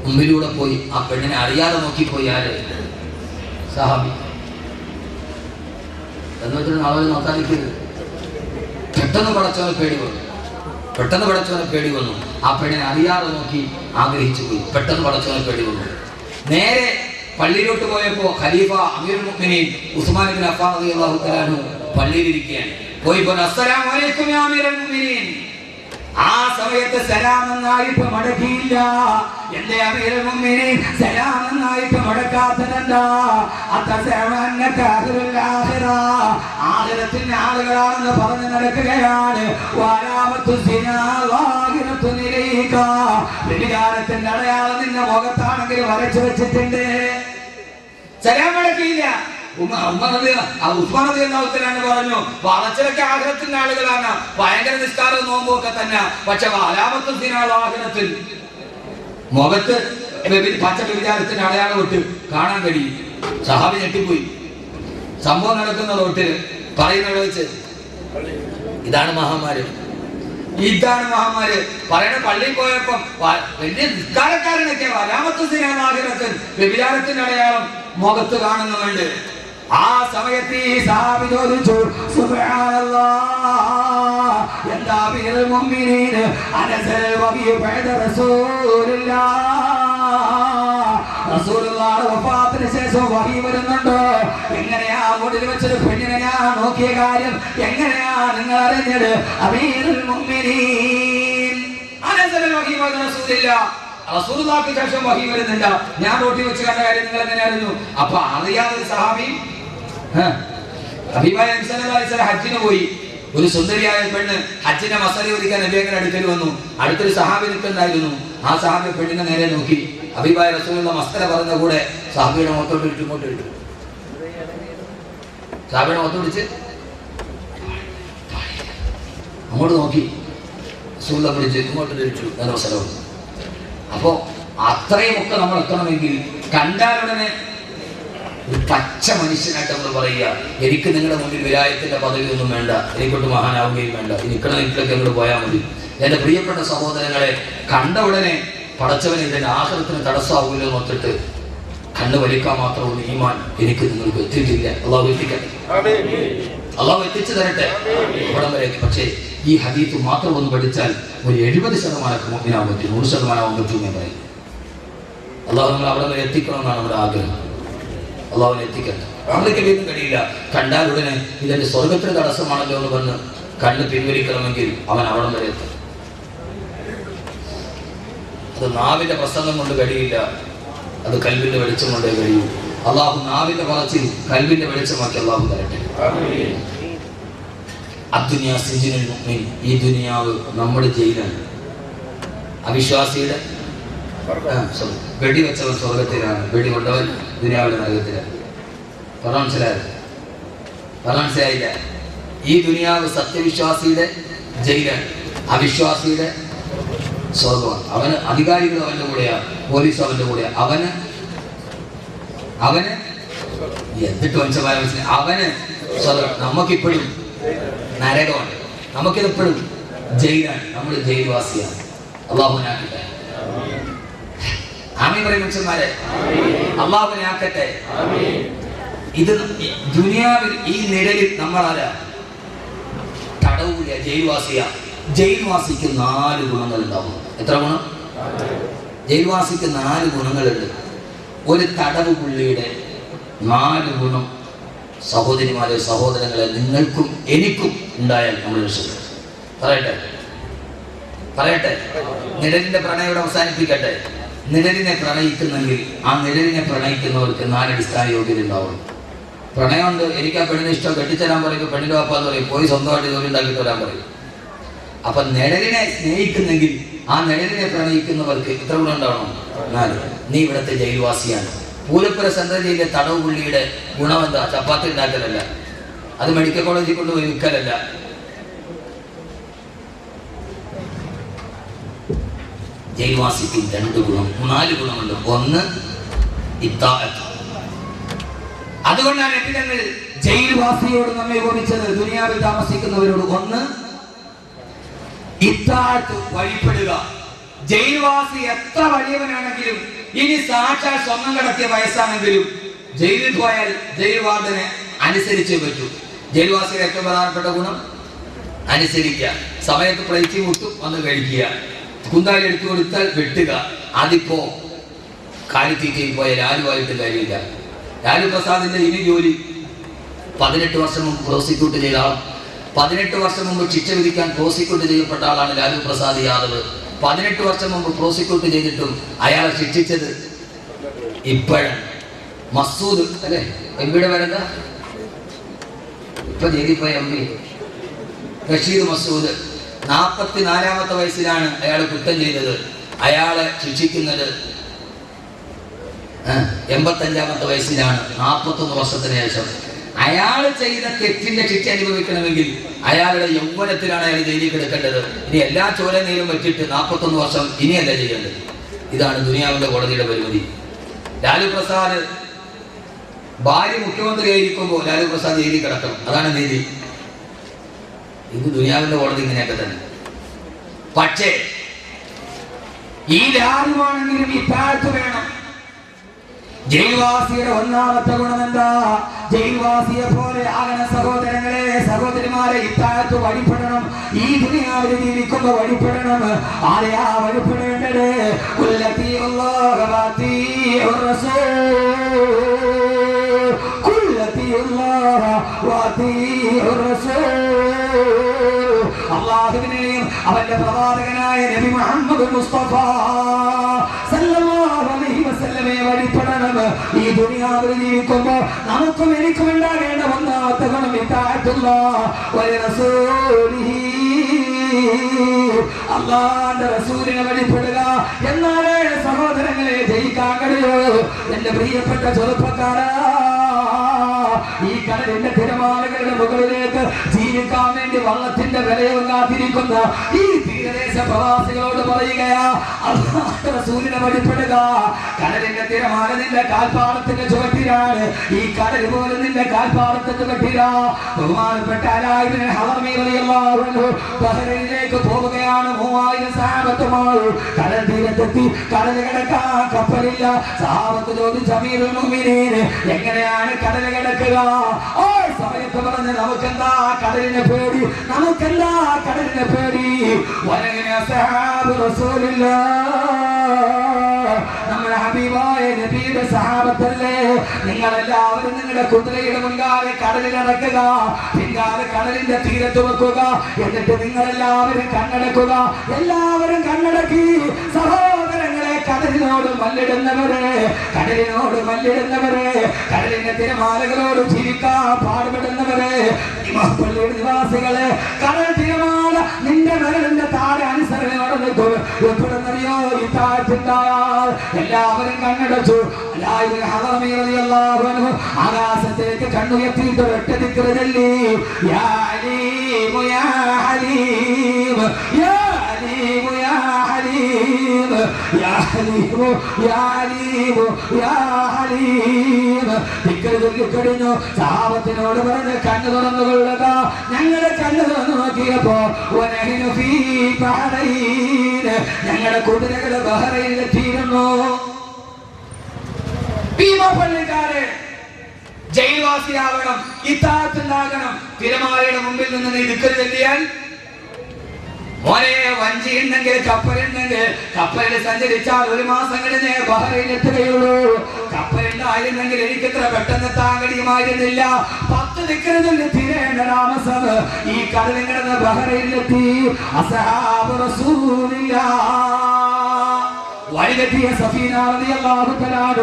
മുമ്പിലൂടെ പോയി. ആ പെണ്ണിനെ അറിയാതെ നോക്കിപ്പോയി. ആര്? സഹാബി. എന്ന് വെച്ചാൽ ആളുകൾ നോക്കാൻ നിൽക്കരുത്. പെട്ടെന്ന് പടച്ചവനെ പേടി വന്നു. ആ പെണ്ണിനെ അറിയാതെ നോക്കി ആഗ്രഹിച്ചു പോയി. പെട്ടെന്ന് പടച്ചവനെ പേടി വന്നു. നേരെ പള്ളിയിലോട്ട് പോയപ്പോ ഖലീഫ അമീറുൽ മുഅ്മിനീൻ ഉസ്മാൻ ഇബ്നു അഫ്ഫാൻ റളിയല്ലാഹു തആല അൻഹു പള്ളിയിലിരിക്കുകയാണ്. പോയിപ്പോ അസ്സലാമു അലൈക്കും യാ അമീറുൽ മുഅ്മിനീൻ. ആ സമയത്ത് സലാം എന്നായിട്ട് മടക്കിയില്ല. എന്റെ അമീറുൽ മുഅ്മിനീൻ സലാം എന്നായിട്ട് മടക്കാത്തതെന്താ? ആഖിറത്തിന്റെ ആളുകളാണെന്ന് പറഞ്ഞു നടക്കുകയാണ്. വ്യഭിചാരത്തിന്റെ അടയാളം നിന്റെ മുഖത്താണെങ്കിൽ വരച്ചു വെച്ചിട്ടുണ്ട്. സലാം മടക്കിയില്ല. പറഞ്ഞു, വളച്ചിലൊക്കെ ആഗ്രഹത്തിന്റെ ആളുകളാണ്, ഭയങ്കര നിസ്കാരവും നോമ്പും ഒക്കെ തന്നെ. പക്ഷെ ആഗ്രഹത്തിൽ മുഖത്ത് പച്ച വ്യഭിചാരത്തിന്റെ അടയാളം വിട്ട് കാണാൻ കഴിയും. സഹാബി ഞെട്ടിപ്പോയി. സംഭവം നടക്കുന്ന റോട്ടില് പറയുന്നത് വെച്ച് ഇതാണ് മഹാമാര് പറയണ. പള്ളിയിൽ പോയപ്പോ വലിയ നിസ്കാരക്കാരനൊക്കെ ആഗ്രഹത്തിൽ വ്യഭിചാരത്തിന്റെ അടയാളം മുഖത്ത് കാണുന്നുണ്ട്. ആ സമയത്ത് ഈ സഹാബി ചോദിച്ചു, സുബ്ഹാനല്ലാഹ്, എന്താ അമീറുൽ മുഅ്മിനീൻ അനസൽ വഹി ബഅദ റസൂലുള്ളാഹിയുടെ വഫാത്തിന് ശേഷം വഹി വരുന്നുണ്ടോ? എങ്ങനെയാ മുന്നിൽ വെച്ചൊരു പെണ്ണിനെ ഞാൻ നോക്കിയ കാര്യം എങ്ങനെയാ നിങ്ങൾ അറിഞ്ഞത്? അമീറുൽ മുഅ്മിനീൻ അനസൽ വഹി ബഅദ റസൂലുള്ളാഹിക്ക് ശേഷം വഹി വരുന്നില്ല, ഞാൻ റോട്ടി വെച്ച് കണ്ട കാര്യം നിങ്ങൾ എങ്ങനെ അറിഞ്ഞു? അപ്പൊ അറിയാതൊരു സഹാബി ഹജ്ജിന് പോയി. ഒരു സുന്ദരിയായ പെണ്ണ് ഹജ്ജിന്റെ മസല ഒരിക്കാൻ നബിയുടെ അടുക്കൽ വന്നു. അടുത്തൊരു സഹാബി നിൽക്കുന്നുണ്ടായിരുന്നു. ആ സഹാബി പെണ്ണിനെ നേരെ നോക്കി. ഹബീബായ റസൂലുള്ള മസ്തല പറഞ്ഞ കൂടെ സഹാബിയുടെ മുഖത്തോട്ട് ഇട്ടു, ഇങ്ങോട്ട് ഇട്ടു. സഹാബിയുടെ മുഖത്തോട്ട് പിടിച്ച് അങ്ങോട്ട് നോക്കി. റസൂലുള്ള പിടിച്ച് ഇങ്ങോട്ട് തിരിച്ചു. നല്ല അവസരവും. അപ്പോ അത്രയുമൊക്കെ നമ്മൾ എത്തണമെങ്കിൽ കണ്ടാലുടനെ ഒരു പച്ച മനുഷ്യനായിട്ട് നമ്മൾ പറയുക, എനിക്ക് നിങ്ങളുടെ മുന്നിൽ വിലായത്തിന്റെ പദവി ഒന്നും വേണ്ട, എനിക്കൊട്ട് മഹാനാവുകയും വേണ്ട, നിൽക്കണ നിൽക്കൊക്കെ അങ്ങോട്ട് പോയാൽ മതി. എന്റെ പ്രിയപ്പെട്ട സഹോദരങ്ങളെ, കണ്ട ഉടനെ പടച്ചവനെ ഇതിന്റെ ആഹൃതത്തിന് തടസ്സമാവില്ലോ നോക്കിട്ട് കണ്ണ് വലിക്കാൻ മാത്രമുള്ള ഈമാൻ എനിക്ക് നിങ്ങൾക്ക് എത്തിയിട്ടില്ല. അള്ളാഹു എത്തിക്കട്ടെ, അള്ളാഹു എത്തിച്ചു തരട്ടെ ഇവിടം വരെ. പക്ഷേ ഈ ഹദീത്ത് മാത്രം ഒന്ന് പഠിച്ചാൽ ഒരു 70% മുഅ്മിനാവാൻ പറ്റും, 100% പറ്റും ഞാൻ പറയും. അള്ളാഹു നമ്മൾ അവിടെ വരെ എത്തിക്കണമെന്നാണ് നമ്മുടെ ആഗ്രഹം. അള്ളാഹുവിനെ എത്തിക്കട്ടെ. നമ്മൾക്ക് വീണ്ടും കഴിയില്ല. കണ്ടാൽ ഉടനെ ഇതെന്റെ സ്വർഗത്തിന് തടസ്സമാണല്ലോ എന്ന് പറഞ്ഞ് കണ്ണ് പിൻവലിക്കണമെങ്കിൽ അവൻ അവിടം വരെ എത്തും. അത് നാവിന്റെ പ്രസംഗം കൊണ്ട് കഴിയില്ല, അത് കൽവിന്റെ വെളിച്ചം കൊണ്ടേ കഴിയൂ. അള്ളാഹു നാവിന്റെ പറച്ചിൽ കൽവിന്റെ വെളിച്ചമാക്കി അള്ളാഹു തരട്ടെ. അദ്ദുനിയാ സിജ്നുൽ മുഅ്മിൻ, ഈ ദുനിയാവ് നമ്മുടെ ജയിലാണ്. അവിശ്വാസിയുടെ വെടിവെച്ചവൻ സ്വർഗത്തിലാണ്, വെടി കൊണ്ടവൻ ദുനിയാവിലെ നരകത്തിലാണ്. മനസ്സിലായില്ല? ഈ ദുനിയാവ് സത്യവിശ്വാസിയുടെ ജയിലാണ്, അവിശ്വാസിയുടെ സ്വർഗമാണ്. അവന് അധികാരികൾ അവന്റെ കൂടെയാണ്, പോലീസ് അവന്റെ കൂടെയാണ്. അവന് എന്നിട്ട് വംശമായ അവന് സ്വർഗം. നമുക്കിപ്പോഴും നരകമാണ്, നമുക്കിതെപ്പോഴും ജയിലാണ്. നമ്മൾ ജയിൽവാസിയാണ്. അള്ളാഹുവിനെ ആക്കട്ടെ. ആമീൻ പറയും മനുഷ്യന്മാരെ, അള്ളാഹുവിനെ ആക്കട്ടെ. ഇത് ദുനിയാവിൽ ഈ നിഴലിൽ നമ്മളാരാ? തടവില്ല, ജയിൽവാസിയാ. ജയിൽവാസിക്ക് 4 ഗുണങ്ങൾ ഉണ്ടാവും. എത്ര ഗുണം? ജയിൽവാസിക്ക് 4 ഗുണങ്ങളുണ്ട്. ഒരു തടവ് പുള്ളിയുടെ 4 ഗുണം സഹോദരിമാരെ, സഹോദരങ്ങളെ, നിങ്ങൾക്കും എനിക്കും ഉണ്ടായാൽ നമ്മൾ രക്ഷപ്പെടും. പറയട്ടെ. നിഴലിന്റെ പ്രണയം അവസാനിപ്പിക്കട്ടെ. നിഴലിനെ പ്രണയിക്കുന്നെങ്കിൽ ആ നിഴലിനെ പ്രണയിക്കുന്നവർക്ക് 4 അടിസ്ഥാന യോഗ്യത ഉണ്ടാവും. പ്രണയമുണ്ട്, എനിക്ക് ആ പെണ്ണിനെ ഇഷ്ടം, കെട്ടിച്ചേരാൻ പറയും, പെണ്ണിന്റെ വാപ്പാന്ന് പറയും, പോയി സ്വന്തമായിട്ട് ജോലി ഉണ്ടാക്കിയിട്ട് വരാൻ പറയും. അപ്പൊ നിഴലിനെ സ്നേഹിക്കുന്നെങ്കിൽ ആ നിഴലിനെ പ്രണയിക്കുന്നവർക്ക് ഇത്ര ഗുണം ഉണ്ടാവണം. 4. നീ ഇവിടുത്തെ ജയിൽവാസിയാണ്. പൂരപ്പുര സെൻട്രൽ ജയിലിലെ തടവ് പുള്ളിയുടെ ഗുണം എന്താ? ചപ്പാത്തി ഉണ്ടാക്കലല്ല, അത് മെഡിക്കൽ കോളേജിൽ കൊണ്ടുപോയി വിൽക്കലല്ല. ജയിൽവാസിക്ക് 2 ഗുണം, 4 ഗുണമുണ്ട്. 1 ഇത്താഅത്ത്. അതുകൊണ്ടാണ് ഞങ്ങൾ ജയിൽവാസിയോട് നമ്മെ ഉപമിച്ചത്, ദുനിയാവിൽ താമസിക്കുന്നവരോട്. 1 ഇത്താഅത്ത്, വഴിപ്പെടുക. ജയിൽവാസി എത്ര വലിയവനാണെങ്കിലും, ഇനി സാക്ഷാൽ സ്വർണം കടത്തിയ വയസ്സാണെങ്കിലും, ജയിലിൽ പോയാൽ ജയിൽ വാർഡനെ അനുസരിച്ചേ പറ്റൂ. ജയിൽവാസിയുടെ ഏറ്റവും പ്രധാനപ്പെട്ട ഗുണം അനുസരിക്കുക. സമയത്ത് പ്ലേറ്റ് മുട്ടും വന്ന് കഴിക്കുക, കുന്താലി എടുത്തു കൊടുത്താൽ വെട്ടുക. അതിപ്പോ കാലിത്തീറ്റയിൽ പോയ ലാലുവായിട്ട് കാര്യമില്ല. ലാലു പ്രസാദിന്റെ ഇനി ജോലി 18 വർഷം മുമ്പ് പ്രോസിക്യൂട്ട് ചെയ്ത ആൾ, 18 വർഷം മുമ്പ് ശിക്ഷ വിധിക്കാൻ പ്രോസിക്യൂട്ട് ചെയ്യപ്പെട്ട ആളാണ് ലാലു പ്രസാദ് യാദവ്. 18 വർഷം മുമ്പ് പ്രോസിക്യൂട്ട് ചെയ്തിട്ടും അയാളെ ശിക്ഷിച്ചത് ഇപ്പോഴാണ്. മസൂദ് അല്ലെ, എംപിയുടെ പേരെന്താ? ഇപ്പൊ ജയിലിപ്പോയ എം പി റഷീദ് മസൂദ്. 44-ാമത്തെ വയസ്സിലാണ് അയാൾ കുറ്റം ചെയ്തത്. അയാളെ ശിക്ഷിക്കുന്നത് 85-ാമത്തെ വയസ്സിലാണ്, 41 വർഷത്തിന് ശേഷം. അയാൾ ചെയ്ത തെറ്റിന്റെ ശിക്ഷ അനുഭവിക്കണമെങ്കിൽ അയാളുടെ യൗവനത്തിലാണ് അയാൾ ജയിലിൽ കിടക്കേണ്ടത്. ഇനി എല്ലാ ചോരനീരും വെച്ചിട്ട് 41 വർഷം ഇനിയല്ല ചെയ്യേണ്ടത്. ഇതാണ് ദുനിയാവിന്റെ കോടതിയുടെ പരിമിതി. ലാലു പ്രസാദ് ഭാര്യ മുഖ്യമന്ത്രിയായിരിക്കുമ്പോൾ ലാലു പ്രസാദ് ജയിലിൽ കിടക്കണം, അതാണ് നീതി. ഇത് ദുനിയാവിന്റെ കോടതി ഇങ്ങനെയൊക്കെ തന്നെ. പക്ഷേ ഈ ലാലുവാണെങ്കിലും ഈ താഴ്ത്തു വേണം. ജയിൽവാസിയുടെ ഒന്നാമത്തെ ഗുണമെന്താ? ജയിൽവാസിയെ പോലെ ആകണ സഹോദരങ്ങളെ, സഹോദരിമാരെ, ഇത്താഴത്ത് വഴിപ്പെടണം. ഈ ദുനിയാവിൽ ജീവിക്കുമ്പോ വഴിപ്പെടണം. ആരെയാ വഴിപ്പെടേണ്ടത്? അല്ലാഹുവിനെയും അവന്റെ പ്രവാചകനായ നബി മുഹമ്മദ് മുസ്തഫ സല്ലല്ലാഹു അലൈഹി വസല്ലമയെ വഴിപ്പെടണം. ഈ ദുനിയാവിൽ ജീവിക്കുമ്പോ നമുക്കും എനിക്കും ഉണ്ടാകേണ്ട ഒന്നാമത്തെ ഗുണം ഇത്താഅത്തുല്ലാഹ് വ റസൂലിഹി, അല്ലാഹുവിന്റെ റസൂലിനെ വഴിപ്പെടുക. എന്നാലേ സഹോദരങ്ങളെ ജയിക്കാൻ കഴിയൂ. എന്റെ പ്രിയപ്പെട്ട ചെറുപ്പക്കാരാ, ഈ കടലിന്റെ തിരമാലകളുടെ മുകളിലേക്ക് ജീവിക്കാൻ വേണ്ടി വള്ളത്തിന്റെ വിലയും കാത്തിരിക്കുന്ന ഈ തീരദേശ പ്രവാസികളോട് പറയുകയാ, അല്ലാഹുവിന്റെ റസൂലിനെ വഴിപ്പെടുക. കടലിന്റെ തിരമാല നിന്റെ കാൽപ്പാടത്തിന്റെ ചുവട്ടിലാണ്. ഈ കടൽ പോലും നിന്റെ കാൽപ്പാടത്തിന്റെ ചുവട്ടിലാ. ബഹുമാനപ്പെട്ട അലായിബ്നു ഹളമി റളിയല്ലാഹു അൻഹു ബഹ്റൈനിലേക്ക് പോവുകയാണ് 3000 സഹാബത്തുമായി. കടൽ തീരത്തെത്തി. കടൽ കടക്കാൻ കപ്പലില്ല. സഹാബത്ത് ചോദിച്ചു, അമീറുൽ മുഅ്മിനീൻ, എങ്ങനെയാണ് കടൽ കടക്കുക? ഓ സമയത്ത് പറഞ്ഞ്, നമുക്കെന്താ കടലിനെ പേടി, നമുക്കെന്താ കടലിനെ പേടി. വലങ്ങനെ സഹാബ് റസൂലുള്ളാഹ്, നമ്മുടെ ഹബീബായ നബിയുടെ സഹാബത്തല്ലേ. നിങ്ങളെല്ലാവരും നിങ്ങളുടെ കുതിരയുടെ മുൻകാലെ കടലിൽ ഇറക്കുക, പിൻകാലെ കടലിന്റെ തീരത്ത് വെക്കുക. എന്നിട്ട് നിങ്ങളെല്ലാവരും കണ്ണടക്കുക. എല്ലാവരും കണ്ണടക്കി. സഹോദരങ്ങളെ, കടലിനോട് മല്ലിടുന്നവരെ, കടലിനോട് മല്ലിടുന്നവരെ, കടലിന്റെ തിരമാലകളോട് ജീവിക്കാൻ പാടുപെടുന്നവരെ, പള്ളിയുടെ നിവാസികളെ, കടൽ തിരമാല നിന്റെ വിരലിന്റെ താഴെ അനുസരണയോടെ നിൽക്കും. എപ്പോഴെന്നറിയോ? ഈ താഴ്ചയുണ്ടായാൽ എല്ലാവരും കണ്ണടച്ചു. ആകാശത്തേക്ക് കണ്ണുയർത്തിയിട്ട് ഒറ്റ ദിക്ർ ചൊല്ലി, യാ അലീം യാ ഹലീം യാ അലീം യാ ഹലീം യാ ഹലീം യാ ഹലീം യാ ഹലീം. ദിക്ർ ചൊല്ലിക്കഴിഞ്ഞു. സഹാബത്തിനോട് പറഞ്ഞ് കണ്ണു തുറന്നു കൊള്ളുക. ഞങ്ങളുടെ കണ്ണു തുറന്നു നോക്കിയപ്പോ ഞങ്ങളുടെ കുതിരകള് ബഹ്റൈനിലെത്തിയിരുന്നു. പള്ളിക്കാരെ, ജയിൽവാസിയാവണം, ഇത്താഅത്തുണ്ടാകണം. തിരമാലയുടെ മുമ്പിൽ നിന്ന് നീ ദിക്ർ ചൊല്ലിയാൽ, മോനെ, വഞ്ചി ഉണ്ടെങ്കിൽ കപ്പലുണ്ടെങ്കിൽ കപ്പലിൽ സഞ്ചരിച്ചാൽ 1 മാസം കഴിഞ്ഞേ ബഹ്റൈനിൽ എത്തുകയുള്ളൂ. കപ്പലുണ്ടായിരുന്നെങ്കിൽ എനിക്കിത്ര പെട്ടെന്ന് എത്താൻ കഴിയുമായിരുന്നില്ല. 10 ദിക്ർ ചൊല്ലി തീരേണ്ട താമസം ഈ കടലിൽ കിടന്ന് ബഹ്റൈനിലെത്തി. അസ്ഹാബ് റസൂലില്ലാഹ് വഴിതെറ്റിയ സഫീന റളിയല്ലാഹു തആല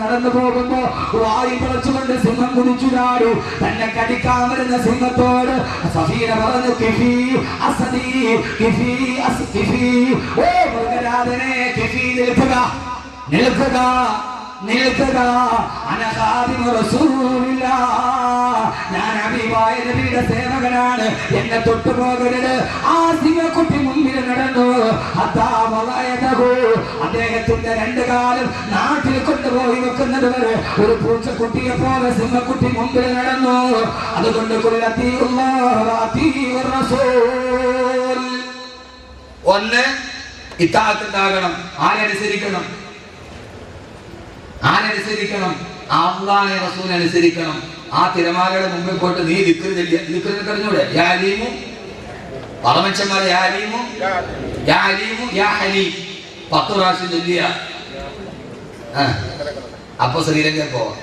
നടന്നു പോകുമ്പോ വായു പിളച്ചുകൊണ്ട് സിംഹം കുതിച്ചു ചാടി. തന്നെ കടിക്കാൻ വരുന്ന സിംഹത്തോട് സഫീന പറഞ്ഞു, കിഫി അസദി കിഫി കിഫി, ഓ മൃഗരാജനെ, കിഫി നിൽക്കുക, നിൽക്കുക, നിൽക്കുക. അനഖാദിമു റസൂലില്ലാഹ്, ഞാൻ ഹബീബായ നബിയുടെ സേവകനാണ്, എന്നെ തൊട്ടു പോകരുത്. ആ സിംഹക്കുട്ടി മുമ്പിൽ നടന്നു. അദ്ദേഹത്തിന്റെ 2 കാലും നാട്ടിൽ കൊണ്ടുപോയി വെക്കുന്നത് വരെ ഒരു പൂച്ചക്കുട്ടിയെ പോലെ സിംഹക്കുട്ടി മുമ്പിൽ നടന്നു. അതുകൊണ്ട് ഒന്ന് ഇത്താഅത്തുണ്ടാകണം. ആരനുസരിക്കണം? ആരനുസരിക്കണം? അല്ലാഹുവിനെ റസൂലിനെ അനുസരിക്കണം. ആ തിരമാലയുടെ മുമ്പിൽ പോയിട്ട് നീ ദിക്ർ ചൊല്ലിയ, ദിക്ർ കഴിഞ്ഞൂടെ? യാ അലീമു, പറമച്ചന്മാരെ, യാ അലീമു യാ അലീമു യാ ഹലീം 10 പ്രാവശ്യം ചൊല്ലിയ, അപ്പൊ ശ്രീലങ്കയിൽ പോവാം,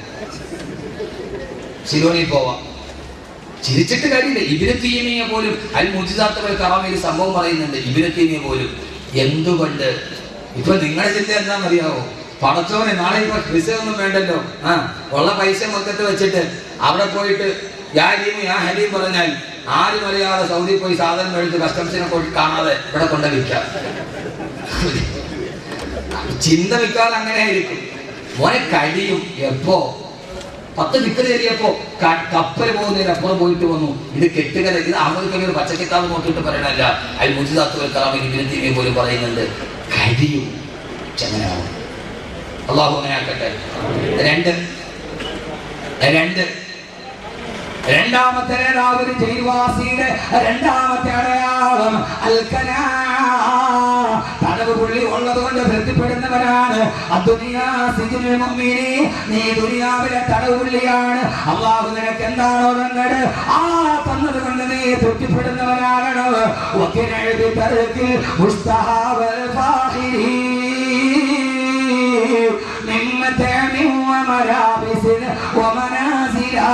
സിലോണിൽ പോവാം. ചിരിച്ചിട്ട് കാര്യമില്ല. ഇബ്നു തൈമിയ്യ പോലും അൽ മുഅ്ജിസാത്തുൽ കറാമയിൽ സംഭവം പറയുന്നുണ്ട്. ഇബ്നു തൈമിയ്യ പോലും എന്തുകൊണ്ട് ഇപ്പൊ നിങ്ങളുടെ ചിന്ത എന്താണെന്നറിയാവോ? പടച്ചോനെ, നാളെ ഇപ്പൊ വിസ ഒന്നും വേണ്ടല്ലോ, ഉള്ള പൈസ മൊത്തത്തിൽ വെച്ചിട്ട് അവിടെ പോയിട്ട് യാ അലീമു യാ ഹലീം പറഞ്ഞാൽ ആരും അറിയാതെ സൗദി പോയി സാധനം മേടിച്ച് കസ്റ്റംസിനെ കാണാതെ ഇവിടെ കൊണ്ട വിൽക്കാം. ചിന്ത വിൽക്കാതെ അങ്ങനെ ആയിരിക്കും. മോനെ കഴിയും. എപ്പോ 10 ദിക്ർ ചൊല്ലിയപ്പോ കപ്പൽ പോകുന്നതിന് അപ്പുറം പോയിട്ട് വന്നു. ഇത് കെട്ടുകഥ, ഇത് അഹമ്മദ് പച്ചക്കിത്താവ് നോക്കിയിട്ട് പറയണല്ല. അൽ മുഅ്ജിസാത്തുൽ കറാമയിൽ ഇബ്നു തൈമിയ്യ പോലും പറയുന്നുണ്ട്, കഴിയും. ചങ്ങനാവും. അല്ലാഹു അങ്ങനെ ആക്കട്ടെ. 2 രണ്ടാമത്തെ നേതാവ് ജയിൽവാസിയുടെ രണ്ടാമത്തെ അടയാളം തടവ് പുള്ളി ഉള്ളത് കൊണ്ട് തൃപ്തിപ്പെടുന്നവർ തൃപ്തിപ്പെടുന്നവനാണ്. അദ്ദുനിയാ സിജ്നുൽ മുഅ്മിനി, നീ ദുനിയാവിലെ തടവുള്ളിയാണ്. അല്ലാഹു നിനക്ക് എന്താണോ തന്നത് ആ തന്നത് കൊണ്ട് നീ തൃപ്തിപ്പെടുന്നവനാകണം. വഖിനഅബി തർക്കിൽ മുസ്തഹാബൽ ഫാഖിരി മിമ്മതഅമി വമലാബിസിൻ വമനാസിലാ.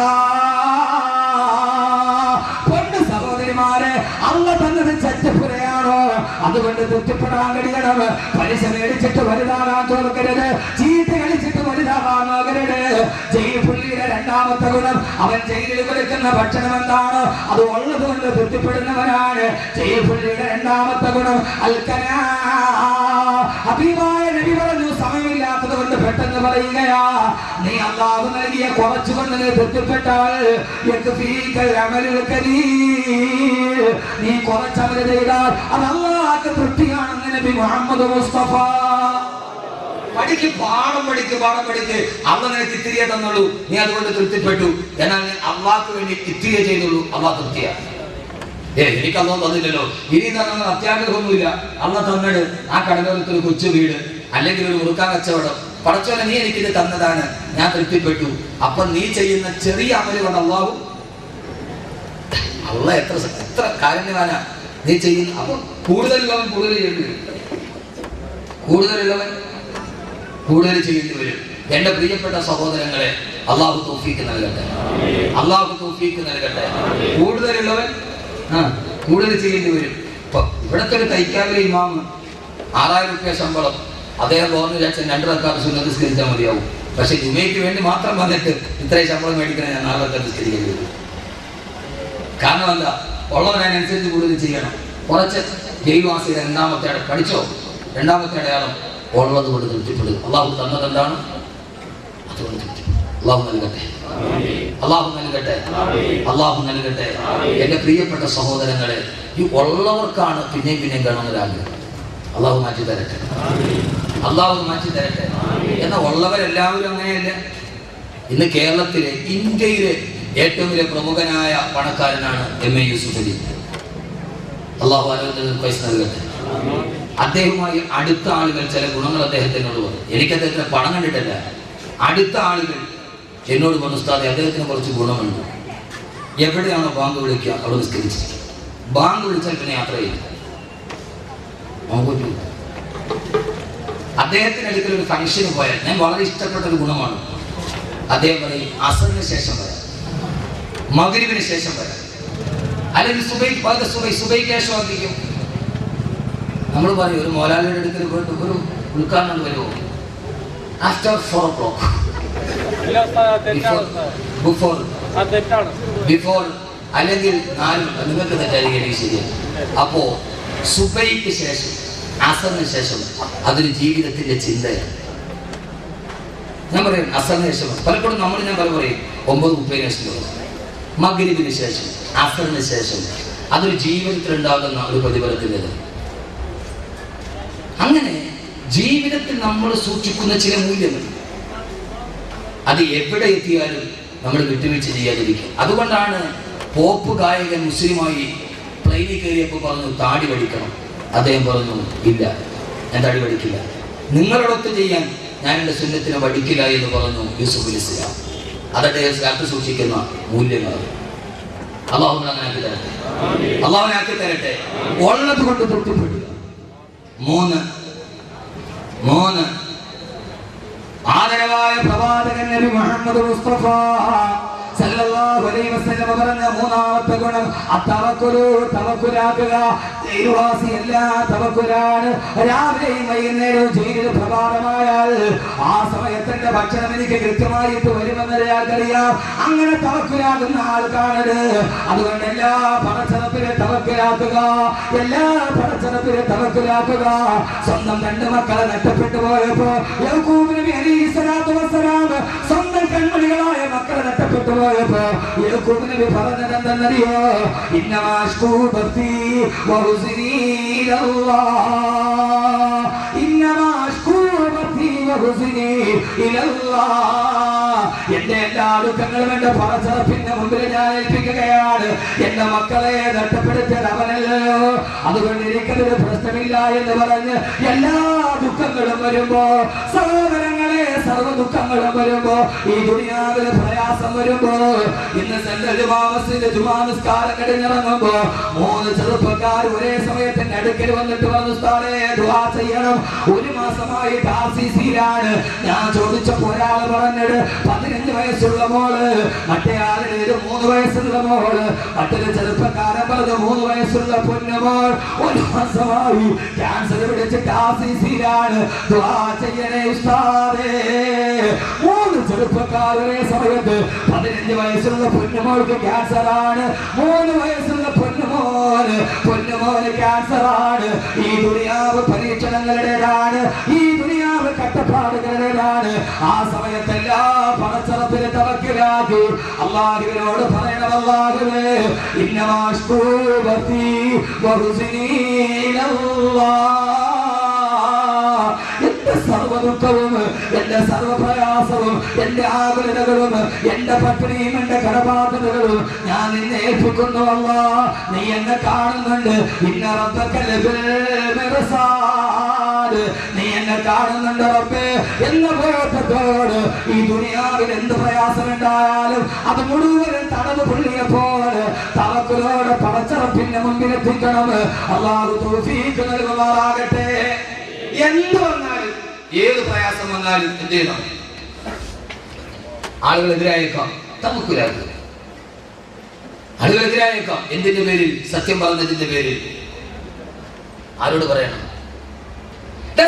അള്ള തന്നത് ചറ്റപ്പുരയാണോ അതുകൊണ്ട് തൃപ്തിപ്പെടാൻ കഴിയണം. പലിശ മേടിച്ചിട്ട് വലുതാകാൻ തോന്നരുത്, ചീട്ട് കളിച്ചിട്ട് വലുതാകാൻ നോക്കരുത്. ജയിൽ പുള്ളിയുടെ രണ്ടാമത്തെ ഗുണം അവൻ ജയിലിൽ കൊടുക്കുന്ന ഭക്ഷണം എന്താണ് അത് ഉള്ളത് കൊണ്ട് തൃപ്തിപ്പെടുന്നവനാണ്. ജയിൽ പുള്ളിയുടെ രണ്ടാമത്തെ ഗുണം അൽക്കനാ. ഹബീബായ നബി പറഞ്ഞു, സമയമില്ലാത്തത് കൊണ്ട് പെട്ടെന്ന് പറയുകയാ, നീ അല്ലാഹു നൽകിയ കുറച്ചുകൊണ്ട് നീ തൃപ്തിപ്പെട്ടാൽ നീ കുറച്ചവര് ചെയ്താൽ അത് അല്ലാഹുവിന്റെ തൃപ്തിയാണെന്ന് നബി മുഹമ്മദ് മുസ്തഫ. പഠിക്ക്, പാഠം പഠിക്ക്. അള്ളാഹ് നിനക്ക് ഇത്തിരിയെ തന്നുള്ളൂ, നീ അതുകൊണ്ട് തൃപ്തിപ്പെട്ടു. എന്നാൽ നീ അള്ളാഹ്ക്ക് വേണ്ടി ഇത്തിരിയെ ചെയ്തുള്ളൂ, അള്ളാഹ് തൃപ്തിയാണ്. എനിക്ക് അള്ളാഹ് തന്നില്ലല്ലോ, ഇനി തന്നെ അത്യാഗ്രഹമൊന്നുമില്ല. അള്ളാഹ് തന്നത് ആ കടലോരത്തൊരു കൊച്ചു വീട്, അല്ലെങ്കിൽ ഒരു മുറുക്കാൻ കച്ചവടം. പടച്ചോനെ നീ എനിക്കിത് തന്നതാണ്, ഞാൻ തൃപ്തിപ്പെട്ടു. അപ്പൊ നീ ചെയ്യുന്ന ചെറിയ അമല് കൊണ്ട് അള്ളാഹു എത്ര കാരുണ്യവാനാ നീ ചെയ്യുന്ന. അപ്പൊ കൂടുതലുള്ളവൻ കൂടുതൽ ചെയ്യേണ്ടി വരും, കൂടുതലുള്ളവൻ കൂടുതൽ ചെയ്യേണ്ടി വരും. എന്റെ പ്രിയപ്പെട്ട സഹോദരങ്ങളെ, അള്ളാഹു തൗഫീക്ക് നൽകട്ടെ, അള്ളാഹു തൗഫീക്ക് നൽകട്ടെ. കൂടുതലുള്ളവൻ കൂടുതൽ ചെയ്യേണ്ടി വരും. ഇപ്പൊ ഇവിടത്തെ ഒരു തൈക്കാവിലെ ഇമാമ് 6000 രൂപ ശമ്പളം, അദ്ദേഹം തോന്നുന്നു വിചാരിച്ചാൽ 2 റക്അത്ത് സുന്നത്ത് നിസ്കരിച്ചാൽ മതിയാവും. പക്ഷെ ജുമയ്ക്ക് വേണ്ടി മാത്രം വന്നിട്ട് ഇത്രയും ശമ്പളം മേടിക്കണം, ഞാൻ 4 റക്അത്ത് നിസ്കരിക്കേണ്ടി വരും. കാരണം എന്താ, ഉള്ളവനനുസരിച്ച് കൂടുതൽ ചെയ്യണം. കുറച്ച് ജൈവാസിയുടെ രണ്ടാമത്തെ പഠിച്ചോ, രണ്ടാമത്തെ അടയാളം ഉള്ളത് കൊണ്ട് തൃപ്തിപ്പെടും. അള്ളാഹു തന്നത് എന്താണ് അതുകൊണ്ട് തൃപ്തിപ്പെടും. അള്ളാഹു നൽകട്ടെ, അള്ളാഹു നൽകട്ടെ, അള്ളാഹു നൽകട്ടെ. എന്റെ പ്രിയപ്പെട്ട സഹോദരങ്ങളെ, ഈ ഉള്ളവർക്കാണ് പിന്നെയും കാണുന്നൊരാഗ്രഹം. അള്ളാഹു മാറ്റി തരട്ടെ, അള്ളാഹു മാറ്റി തരട്ടെ. എന്നാൽ ഉള്ളവരെല്ലാവരും അങ്ങനെയല്ല. ഇന്ന് കേരളത്തിലെ, ഇന്ത്യയിലെ ഏറ്റവും വലിയ പ്രമുഖനായ പണക്കാരനാണ് M.A. യൂസുഫ് അലി. അള്ളാഹു ആരോഗ്യത്തിന് പൈസ നൽകട്ടെ. അദ്ദേഹവുമായി അടുത്ത ആളുകൾ ചില ഗുണങ്ങൾ അദ്ദേഹത്തിനോട് പറഞ്ഞു. എനിക്ക് അദ്ദേഹത്തിന് പണം കണ്ടിട്ടല്ല, അടുത്ത ആളുകൾ എന്നോട് പറഞ്ഞു, ഉസ്താദേ അദ്ദേഹത്തിന് കുറച്ച് ഗുണമുണ്ട്. എവിടെയാണോ ബാങ്ക് വിളിക്കുക അവിടെ നിസ്കരിച്ചിരിക്കും. ബാങ്ക് വിളിച്ചാൽ പിന്നെ യാത്ര ചെയ്യും. അദ്ദേഹത്തിന് അടുക്കൽ ഒരു ഫംഗ്ഷന് പോയാൽ ഞാൻ വളരെ ഇഷ്ടപ്പെട്ട ഒരു ഗുണമാണ്. അദ്ദേഹം പറയും, അസറിന് ശേഷം വരാം, മഗ്രിബിന് ശേഷം വരാം, അല്ലെങ്കിൽ സുബൈക്ക് ശേഷം ആക്കിക്കും. നമ്മൾ പറയും, ഒരു മോലാലിയുടെ അടുക്കൽ പോയിട്ട് ഒരു ഉൾക്കാരണം വരുമോ, ആഫ്റ്റർ 4 o'clock, ബിഫോർ അല്ലെങ്കിൽ 4, നിങ്ങൾക്ക് തെറ്റായിരിക്കും ശരിയാണ്. അപ്പോ സുബൈക്ക് ശേഷം, അസറിന് ശേഷം അതൊരു ജീവിതത്തിന്റെ ചിന്തയാണ്. ഞാൻ പറയും അസറിന് ശേഷം, പലപ്പോഴും ഞാൻ പറയും 9:30 ശേഷം, മഗ്രിബിന് ശേഷം, അസറിന് ശേഷം, അതൊരു ജീവിതത്തിൽ ഉണ്ടാകുന്ന ഒരു പ്രതിഫലത്തിൻ്റെത്. അങ്ങനെ ജീവിതത്തിൽ നമ്മൾ സൂക്ഷിക്കുന്ന ചില മൂല്യങ്ങൾ, അത് എവിടെ എത്തിയാലും നമ്മൾ വിട്ടുവീഴ്ച ചെയ്യാതിരിക്കും. അതുകൊണ്ടാണ് പോപ്പ് ഗായകൻ മുസ്ലിമായി പ്ലെയിനിൽ കയറിയപ്പോൾ പറഞ്ഞു, താടി വടിക്കണം. അദ്ദേഹം പറഞ്ഞു, ഇല്ല, ഞാൻ താടി വടിക്കില്ല, നിങ്ങളോടൊത്ത് ചെയ്യാൻ ഞാൻ എൻ്റെ സുന്നത്തിനെ വടിക്കില്ല എന്ന് പറഞ്ഞു യൂസുഫ് അലി ഇസ്ലാം. അതൊക്കെ കാത്തു സൂക്ഷിക്കുന്ന മൂല്യങ്ങൾ. അള്ളാഹുവിനാക്കി തരട്ടെ, അള്ളാഹുവിനാക്കി തരട്ടെ. ഉള്ളത് കൊണ്ട് തൃപ്തിപ്പെടുക. 3 ആദരവായ പ്രവാചകൻ നബി മുഹമ്മദ് മുസ്തഫ സല്ലല്ലാഹു അലൈഹി വസല്ലം പറഞ്ഞ 3ാമത്തെ ഗുണം തവക്കുലാക്കുക. ജയിൽവാസി എല്ലാ തവക്കുലാണ്. രാവിലെയും വൈകുന്നേരവും ജയിലിൽ പ്രഭാതമായാൽ ആ സമയത്തിന്റെ ഭക്ഷണം എനിക്ക് കൃത്യമായിട്ട് വരുമെന്ന് അറിയാം. അങ്ങനെ തവക്കുലാകുന്ന ആൾക്കാണ്. അതുകൊണ്ട് എല്ലാ പടച്ചറപ്പിലും തവക്കുലാക്കുക, എല്ലാ പടച്ചറപ്പിലും തവക്കുലാക്കുക. സ്വന്തം 2 മക്കളെ നഷ്ടപ്പെട്ടു പോയപ്പോ യാക്കൂബ് നബി അലൈഹിസ്സലാത്തു വസ്സലാം സ്വന്തം കൺമണികളായ മക്കളെ നഷ്ടപ്പെട്ടു പോയപ്പോ യാക്കൂബ് നബി പറഞ്ഞത് എന്തെന്നറിയോ? ഇന്നമാ അശ്കൂ ബത്തി വഹുസ്നി ഇലല്ലാഹ്, ഇന്നമാ അശ്കൂ ബത്തി വഹുസ്നി ഇലല്ലാഹ്. എന്റെ എല്ലാ ദുഃഖങ്ങളും എന്റെ പറച്ചറപ്പിന്റെ മുമ്പിൽ ഞാൻ ഏൽപ്പിക്കുകയാണ്. എന്റെ മക്കളെ നഷ്ടപ്പെടുത്തിയത് അവനല്ലോ, അതുകൊണ്ട് എനിക്കതൊരു പ്രശ്നമില്ല എന്ന് പറഞ്ഞ് എല്ലാ ദുഃഖങ്ങളും വരുമ്പോ, സഹോദരങ്ങളെ സർവ്വ ദുഃഖങ്ങളും വരുമ്പോ, ഈ ദുനിയാവിലെ പ്രയാസം വരുമ്പോ, ഇന്ന് സെൻട്രൽ ജുമാ മസ്ജിദിന്റെ ജുമാ നിസ്കാരം കഴിഞ്ഞിറങ്ങുമ്പോ 3 ചെറുപ്പക്കാർ ഒരേ സമയത്തിന്റെ അടുക്കൽ വന്നിട്ട് പറഞ്ഞു, ഉസ്താദേ ദുആ ചെയ്യണം, 1 മാസമായി RCCയിലാണ്. ഞാൻ ചോദിച്ചപ്പോ ഒരാൾ പറഞ്ഞത് 15 വയസ്സുള്ള മോള്, മറ്റേ ആളുടെ 3 വയസ്സുള്ള മോള്, മറ്റൊരു ചെറുപ്പക്കാരൻ പറഞ്ഞു 3 വയസ്സുള്ള പൊന്നുമോൾ 1 മാസമായി ക്യാൻസർ പിടിച്ചിട്ട് RCCയിലാണ്. ദുആ ചെയ്യണേ ഉസ്താദേ. 3 ചെറുപ്പക്കാർ ഒരേ സമയത്ത് 15 വയസ്സുള്ള പൊന്നുമോൾക്ക് ക്യാൻസർ ആണ്, 3 വയസ്സുള്ള പൊന്നുമോന് ക്യാൻസർ ആണ്. ഈ ദുനിയാവ് പരീക്ഷണങ്ങളുടേതാണ്, ഈ ദുനിയാവ് കഷ്ടപ്പാടുകളുടേതാണ്. ആ സമയത്തെല്ലാ പടച്ചറപ്പിനെ തവക്കലാക്കി അല്ലാഹുവിനോട് പറയണം, അല്ലാഹുവേ ഇന്നമാ അശ്കൂ ബത്തി വഹുസ്നി ഇലല്ലാഹ്. എന്റെ സർവ്വ ദുഃഖവും എന്റെ സർവ്വ പ്രയാസവും എന്റെ ആകുലതകളും എന്റെ പട്ടിണിയും എന്റെ കടബാധ്യതകളും ഞാൻ നിന്നെ ഏൽപ്പിക്കുന്നു അല്ലാഹ്. നീ എന്നെ കാണുന്നുണ്ട്, ഇന്ന റബ്ബക ലബിൽ മിർസാദ്. നീ എന്നെ കാണുന്നുണ്ട് റബ്ബേ എന്ന ബോധത്തോട് ഈ ദുനിയാവിൽ എന്ത് പ്രയാസമുണ്ടായാലും അത് മുഴുവൻ തടവ് പുള്ളിയപ്പോൾ തവക്കുലോടെ പടച്ചറപ്പിന്റെ മുമ്പിൽ എത്തിക്കണം. അല്ലാഹു തൗഫീഖ് നൽകുമാറാകട്ടെ. എന്ത് വന്നാലും ഏത് പ്രയാസം വന്നാലും എന്ത് ചെയ്യണം? ആളുകളെതിരായേക്കാം, തവക്കുലാക്കുക. ആളുകളെതിരായേക്കാം, എന്തിന്റെ പേരിൽ? സത്യം പറഞ്ഞതിന്റെ പേരിൽ. ആരോട് പറയണം?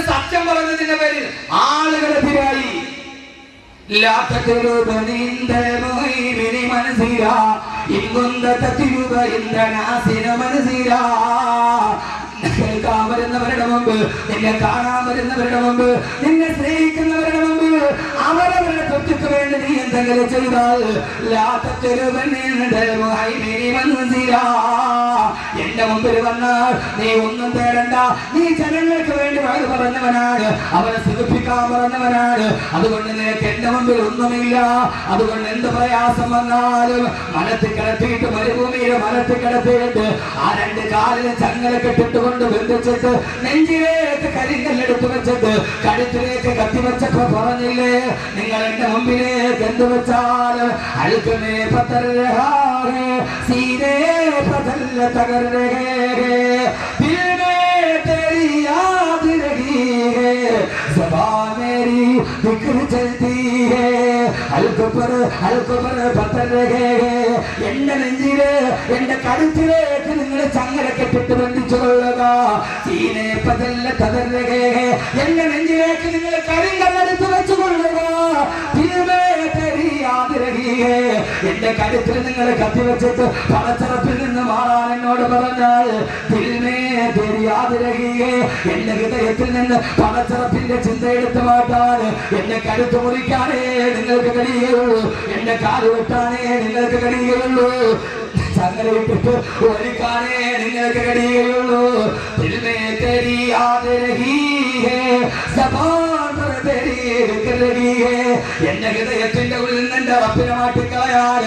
സത്യം പറഞ്ഞതിന്റെ പേരിൽ ആളുകളെതിരായി. കേൾക്കാൻ വരുന്നവരുടെ മുമ്പ്, നിന്നെ കാണാൻ വരുന്നവരുടെ മുമ്പ്, നിന്നെ സ്നേഹിക്കുന്നവരുടെ മുമ്പ് അവരവരുടെ തൊട്ടിക്ക് വേണ്ടി നീ എന്തെങ്കിലും ചെയ്താൽ എന്റെ മുമ്പിൽ വന്നാൽ നീ ഒന്നും തേടണ്ട. നീ ജനങ്ങൾക്ക് വേണ്ടി വഴി പറഞ്ഞവനാണ്, അവരെ സുഖിപ്പിക്കാൻ പറഞ്ഞവനാണ്. അതുകൊണ്ട് നിനക്ക് എന്റെ മുമ്പിൽ ഒന്നുമില്ല. അതുകൊണ്ട് എന്ത് പ്രയാസം വന്നാലും മലത്തിൽ കിടത്തിയിട്ട്, മരുഭൂമിയിൽ മലത്തിൽ കിടത്തിയിട്ട് ആ 2 കാലിന് ചങ്ങല കെട്ടിട്ടുകൊണ്ട് ബന്ധിച്ചിട്ട് നെഞ്ചിലേക്ക് കരിങ്കല്ലെടുത്ത് വെച്ചിട്ട് കഴുത്തിലേക്ക് കത്തിവെച്ചപ്പോ പറഞ്ഞില്ലേ, നിങ്ങൾ എന്റെ മുമ്പിലേക്ക് എന്ത് വെച്ചാൽ അഴുക്കമേ പത്തരഹാറേ സീനേ പതല്ല തകർരേ ദിൽമേ तेरी याद रही है ज़बान मेरी फिक्र चलती है हल्को पर पत्थर रहे എന്റെ നെഞ്ചില് എന്റെ കഴുത്തിലേക്ക് നിങ്ങൾ ചങ്ങല കെട്ടിട്ട് ബന്ധിച്ചു കൊള്ളുക. സീനെ പതല്ല തകർരേ എന്റെ നെഞ്ചിലേക്ക് നിങ്ങൾ കരിങ്കല്ലെടുത്ത് വെച്ചു കൊള്ളുക. എന്റെ കഴുത്തിൽ നിങ്ങൾ കത്തിവെച്ചിട്ട് പടച്ചറപ്പിൽ നിന്ന് മാറാൻ എന്നോട് പറഞ്ഞാൽ എന്റെ ഹൃദയത്തിൽ നിന്ന് പടച്ചറപ്പിന്റെ ചിന്ത എടുത്തു മാറ്റാൻ എന്റെ കഴുത്ത് മുറിക്കാനേ നിങ്ങൾക്ക് കഴിയുള്ളൂ, എന്റെ കാല് വെട്ടാനേ നിങ്ങൾക്ക് കഴിയുള്ളൂ, ചങ്ങലയിട്ടിട്ട് ഒരിക്കാനേ നിങ്ങൾക്ക് കഴിയുള്ളൂ. എന്റെ ഹൃദയത്തിന്റെ ഉള്ളിൽ നിന്ന് എന്റെ റബ്ബിനെ മാറ്റിക്കളയാൻ,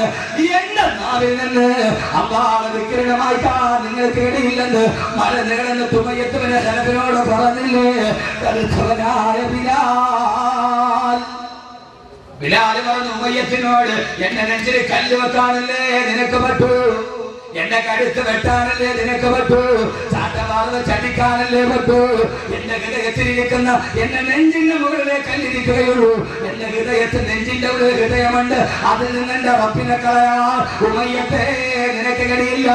എന്റെ നാവിൽ നിന്ന് അല്ലാഹുവിനെ ദിക്റിനെ മാറ്റാൻ നിങ്ങൾക്ക് ഇടയില്ലെന്ന് മലനികളെന്ന് തുമയത്തുവിനെ ജനത്തിനോട് പറഞ്ഞില്ലേ? കടുത്തവനായ ബിലാൽ പറഞ്ഞു ഉമയ്യത്തിനോട്, എന്റെ നെഞ്ചിൽ കല്ല് വെക്കാനല്ലേ നിനക്ക് പറ്റൂ, എന്റെ കഴുത്ത് വെട്ടാനല്ലേ നിനക്ക് പറ്റൂ, ചാട്ടവാർന്ന് ചടിക്കാനല്ലേ പറ്റൂ. എന്റെ ഹൃദയത്തിലിരിക്കുന്ന എന്റെ നെഞ്ചിന്റെ മുകളിലെ കല്ലിരിക്കുകയുള്ളൂ. എന്റെ ഹൃദയത്തിൽ നെഞ്ചിന്റെ ഉള്ളിൽ ഹൃദയമുണ്ട്, അതിൽ നിന്ന് എന്റെ റബ്ബിനെ കളയാൻ ഉമയ്യത്തെ നിനക്ക് കഴിയില്ല.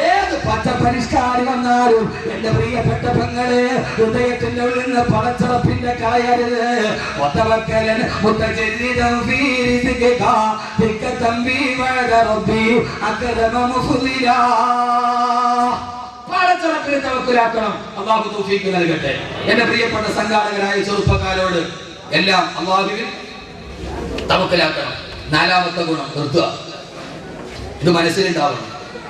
ഏത് പച്ച പരിഷ്കാരി വന്നാലും എന്റെ പ്രിയപ്പെട്ട പെങ്ങളെ ഹൃദയത്തിന്റെ ഉള്ളിൽ നിന്ന് പടച്ചറപ്പിന്റെ കളയരുത്. ഒത്തവക്കലൻ മുത്തജല്ലിദൻ ഫീ റിസ്ഖിക ദിക്കതൻ ബി വഅദ റബ്ബി അക്രമ മുഫ്ദിലാ. പടച്ചറപ്പിനെ തവക്കുലാക്കണം. അല്ലാഹു തൗഫീഖ് നൽകട്ടെ. എന്റെ പ്രിയപ്പെട്ട സംഘാടകരായ ചെറുപ്പക്കാരോട് എല്ലാം അല്ലാഹുവിൽ തവക്കുലാക്കണം. 4ാമത്തെ ഗുണം നിർത്തുക. ഇത് മനസ്സിലുണ്ടാവണം.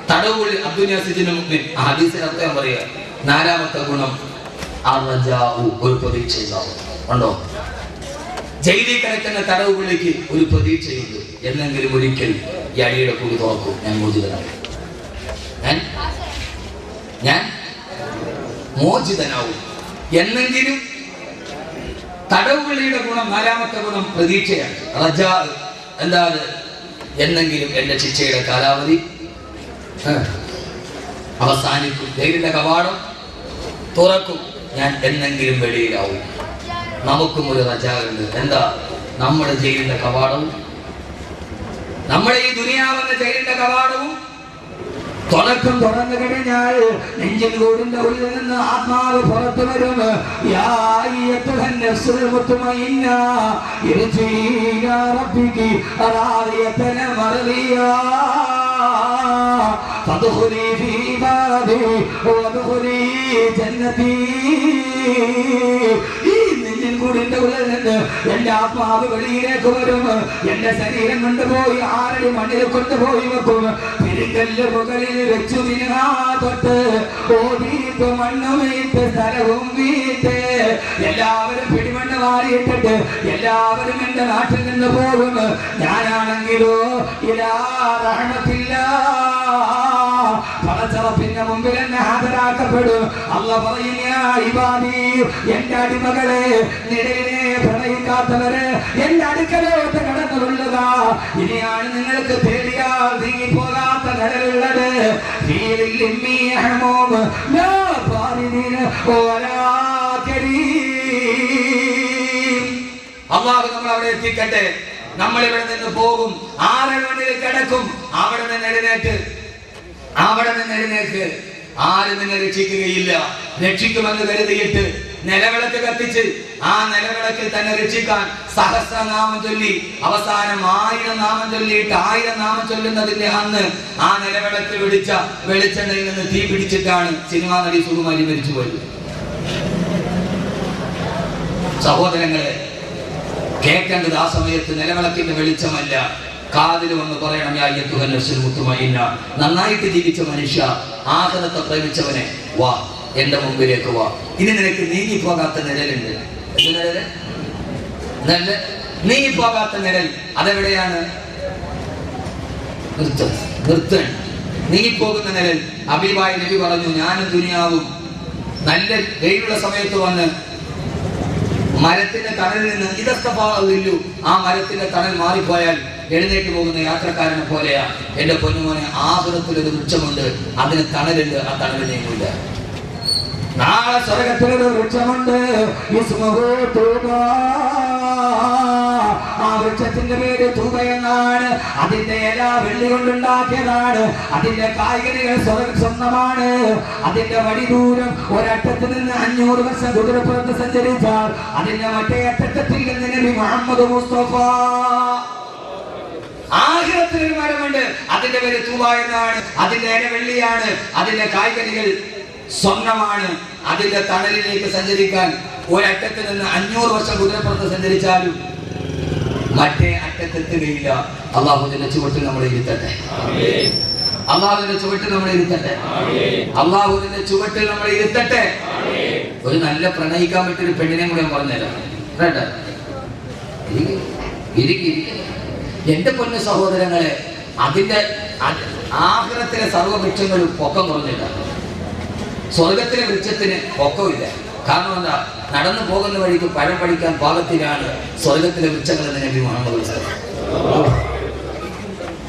തടവുകളിൽ അബ്ദുനാസിജിന് മുമ്പിൽ ഹദീസിന് അർത്ഥം പറയുക. 4ാമത്തെ ഗുണം അർജാഉ, ഒരു പ്രതീക്ഷ ഉണ്ടാവും. ഉണ്ടോ? ജയിലിൽ കിടക്കുന്ന തടവ് പുള്ളിക്ക് ഒരു പ്രതീക്ഷയുണ്ട്, എന്നെങ്കിലും ഒരിക്കൽ ഈ അടിയുടെ കൂടി തുറക്കും, ഞാൻ മോചിതനാവും, ഞാൻ മോചിതനാവും. എന്നെങ്കിലും തടവ് പുള്ളിയുടെ ഗുണം, നാലാമത്തെ ഗുണം പ്രതീക്ഷയാണ്. റജാ എന്താണ്? എന്നെങ്കിലും എന്റെ ശിക്ഷയുടെ കാലാവധി അവസാനിക്കും, ജയിലിന്റെ കവാടം തുറക്കും, ഞാൻ എന്നെങ്കിലും വെളിയിലാവും. നമുക്കും ഒരു റജാവുണ്ട്. എന്താ? നമ്മുടെ ജയിലിന്റെ കവാടവും, നമ്മുടെ ഈ ദുനിയാവെന്ന ജയിലിന്റെ കവാടവും തുറക്കും. തുറന്നു കഴിഞ്ഞാൽ നെഞ്ചിൻ കൂടിന്റെ ഉള്ളിൽ നിന്ന് ആത്മാവ് പുറത്തു വരും. യാ അയ്യത്തുഹൻ നഫ്സുൽ മുത്മഇന്ന ഇർജി ഇലാ റബ്ബികി റാദിയതൻ മർദിയാ ഫദ്ഖുലി ഫീ ഇബാദി വദ്ഖുലി ജന്നതി. കൂടിന്റെ ഉള്ളിൽ നിന്ന് എന്റെ ആത്മാവ് വെളിയിലേക്ക് വരും. എന്റെ ശരീരം കൊണ്ടുപോയി 6 അടി മണ്ണിൽ കൊണ്ടുപോയി വെക്കും. പിരികല്ല് മുകളിൽ വെച്ചു തൊട്ട് ഓടിയിട്ട് മണ്ണ് വീട്ട് സ്ഥലവും വീട്ട് എല്ലാവരും പിടിമണ്ണ് മാറിയിട്ടിട്ട് എല്ലാവരും എന്റെ നാട്ടിൽ നിന്ന് പോകും. ഞാനാണെങ്കിലോ ഇലാ റഹ്മത്തില്ല, പടച്ചറപ്പിന്റെ മുമ്പിൽ എന്നെ ഹാജരാക്കപ്പെടും. അല്ലാഹു പറയുന്നു, യാ ഇബാദി, എന്റെ അടിമകളെ, നിഴലിനെ പ്രണയിക്കാത്തവര് എന്റെ അടുക്കലോട്ട് കടന്നുകൊള്ളുക. ഇനിയാണ് നിങ്ങൾക്ക് പേടിയാൽ നീങ്ങിപ്പോകാത്ത നിഴലുള്ളത്. അല്ലാഹു നമ്മൾ അവിടെ എത്തിക്കട്ടെ. നമ്മൾ ഇവിടെ നിന്ന് പോകും, 6 മണിയിൽ കിടക്കും. അവിടെ നിന്ന് എഴുന്നേറ്റ് ആരും നിന്നെ രക്ഷിക്കുകയില്ല. രക്ഷിക്കുമെന്ന് കരുതിയിട്ട് നിലവിളക്ക് കത്തിച്ച് ആ നിലവിളക്കിൽ തന്നെ രക്ഷിക്കാൻ സഹസ്രനാമം ചൊല്ലി അവസാനം 1000 നാമം ചൊല്ലിയിട്ട് 1000 നാമം ചൊല്ലുന്നതിന്റെ അന്ന് ആ നിലവിളക്ക് പിടിച്ച വെളിച്ചെണ്ണയിൽ നിന്ന് തീ പിടിച്ചിട്ടാണ് സിനിമാ നടി സുകുമാരി മരിച്ചുപോയത്. സഹോദരങ്ങളെ, കേൾക്കേണ്ടത് ആ സമയത്ത് നിലവിളക്കിന്റെ വെളിച്ചമല്ല, കാതിൽ വന്ന് പറയണം, യാ അയ്യത്തുഹൻ നഫ്സുൽ മുത്മഇന്ന, നന്നായിട്ട് ജീവിച്ച മനുഷ്യ, ആഖിറത്തെ പ്രേമിച്ചവനെ, വാ എന്റെ മുമ്പിലേക്ക് വാ. ഇനി നിനക്ക് നീങ്ങിപ്പോകാത്ത നിഴലുണ്ട്. നീങ്ങിപ്പോകാത്ത നിഴൽ അതെവിടെയാണ്? നിർത്തൻ. നീങ്ങിപ്പോകുന്ന നിഴൽ. ഹബീബായ നബി പറഞ്ഞു, ഞാനും ദുനിയാവും നല്ല വെയിലുള്ള സമയത്ത് വന്ന് മരത്തിന്റെ തണലിൽ നിന്ന് ഇതസ്തഫാഇല്ലു, ആ മരത്തിന്റെ തണൽ മാറിപ്പോയാൽ എഴുന്നേറ്റ് പോകുന്ന യാത്രക്കാരനെ പോലെയാ. എന്റെ പൊന്നുമോനെ, ആഖിറത്തിലൊരു വൃക്ഷമുണ്ട്, അതിന് തണലുണ്ട്, ആ തണൽ നീങ്ങില്ല. നാളെ സ്വർഗത്തിലൊരു വൃക്ഷമുണ്ട്, ആ വൃക്ഷത്തിന്റെ പേര് തൂബ എന്നാണ്. അതിന്റെ ഇല വെള്ളി കൊണ്ടുണ്ടാക്കിയതാണ്. അതിന്റെ കായ്കനികൾ സ്വന്തമാണ്. അതിന്റെ വടി ദൂരം ഒരറ്റത്ത് നിന്ന് 500 വർഷം കുതിരപ്പുറത്ത് സഞ്ചരിച്ചാൽ അതിന്റെ മറ്റേ അറ്റത്തിൽ നിന്ന് നബി മുഹമ്മദ് മുസ്തഫ. ആഖിറത്തിലൊരു മരമുണ്ട്, അതിന്റെ പേര് തൂബ എന്നാണ്. അതിന്റെ ഇല വെള്ളിയാണ്, അതിന്റെ കായ്കനികൾ സ്വർണ്ണമാണ്. അതിന്റെ തണലിലേക്ക് സഞ്ചരിക്കാൻ ഒരറ്റത്ത് നിന്ന് 500 വർഷം കുതിരപ്പുറത്ത് സഞ്ചരിച്ചാലും മറ്റേ അറ്റത്തെത്തുകയില്ല. അള്ളാഹുവിന്റെ ചുവട്ടിൽ നമ്മളെ ഇരുത്തട്ടെ. അള്ളാഹുവിന്റെ ചുവട്ടിൽ നമ്മളെ ഇരുത്തട്ടെ. അള്ളാഹുവിന്റെ ചുവട്ടിൽ നമ്മളെ ഇരുത്തട്ടെ. ഒരു നല്ല പ്രണയിക്കാൻ പറ്റിയൊരു പെണ്ണിനെ കൂടെ ഞാൻ പറഞ്ഞുതരാം. എന്റെ പൊന്നു സഹോദരങ്ങളെ, അതിന്റെ ആഖിറത്തിലെ സർവ്വവൃക്ഷങ്ങളും പൊക്കം കുറഞ്ഞില്ല. സ്വർഗത്തിലെ വൃക്ഷത്തിന് പൊക്കമില്ല. കാരണം എന്താ? നടന്നു പോകുന്ന വഴിക്ക് പഴം പഠിക്കാൻ പാകത്തിലാണ് സ്വർഗത്തിലെ വൃക്ഷങ്ങൾ എന്ന് നബി മുഹമ്മദ്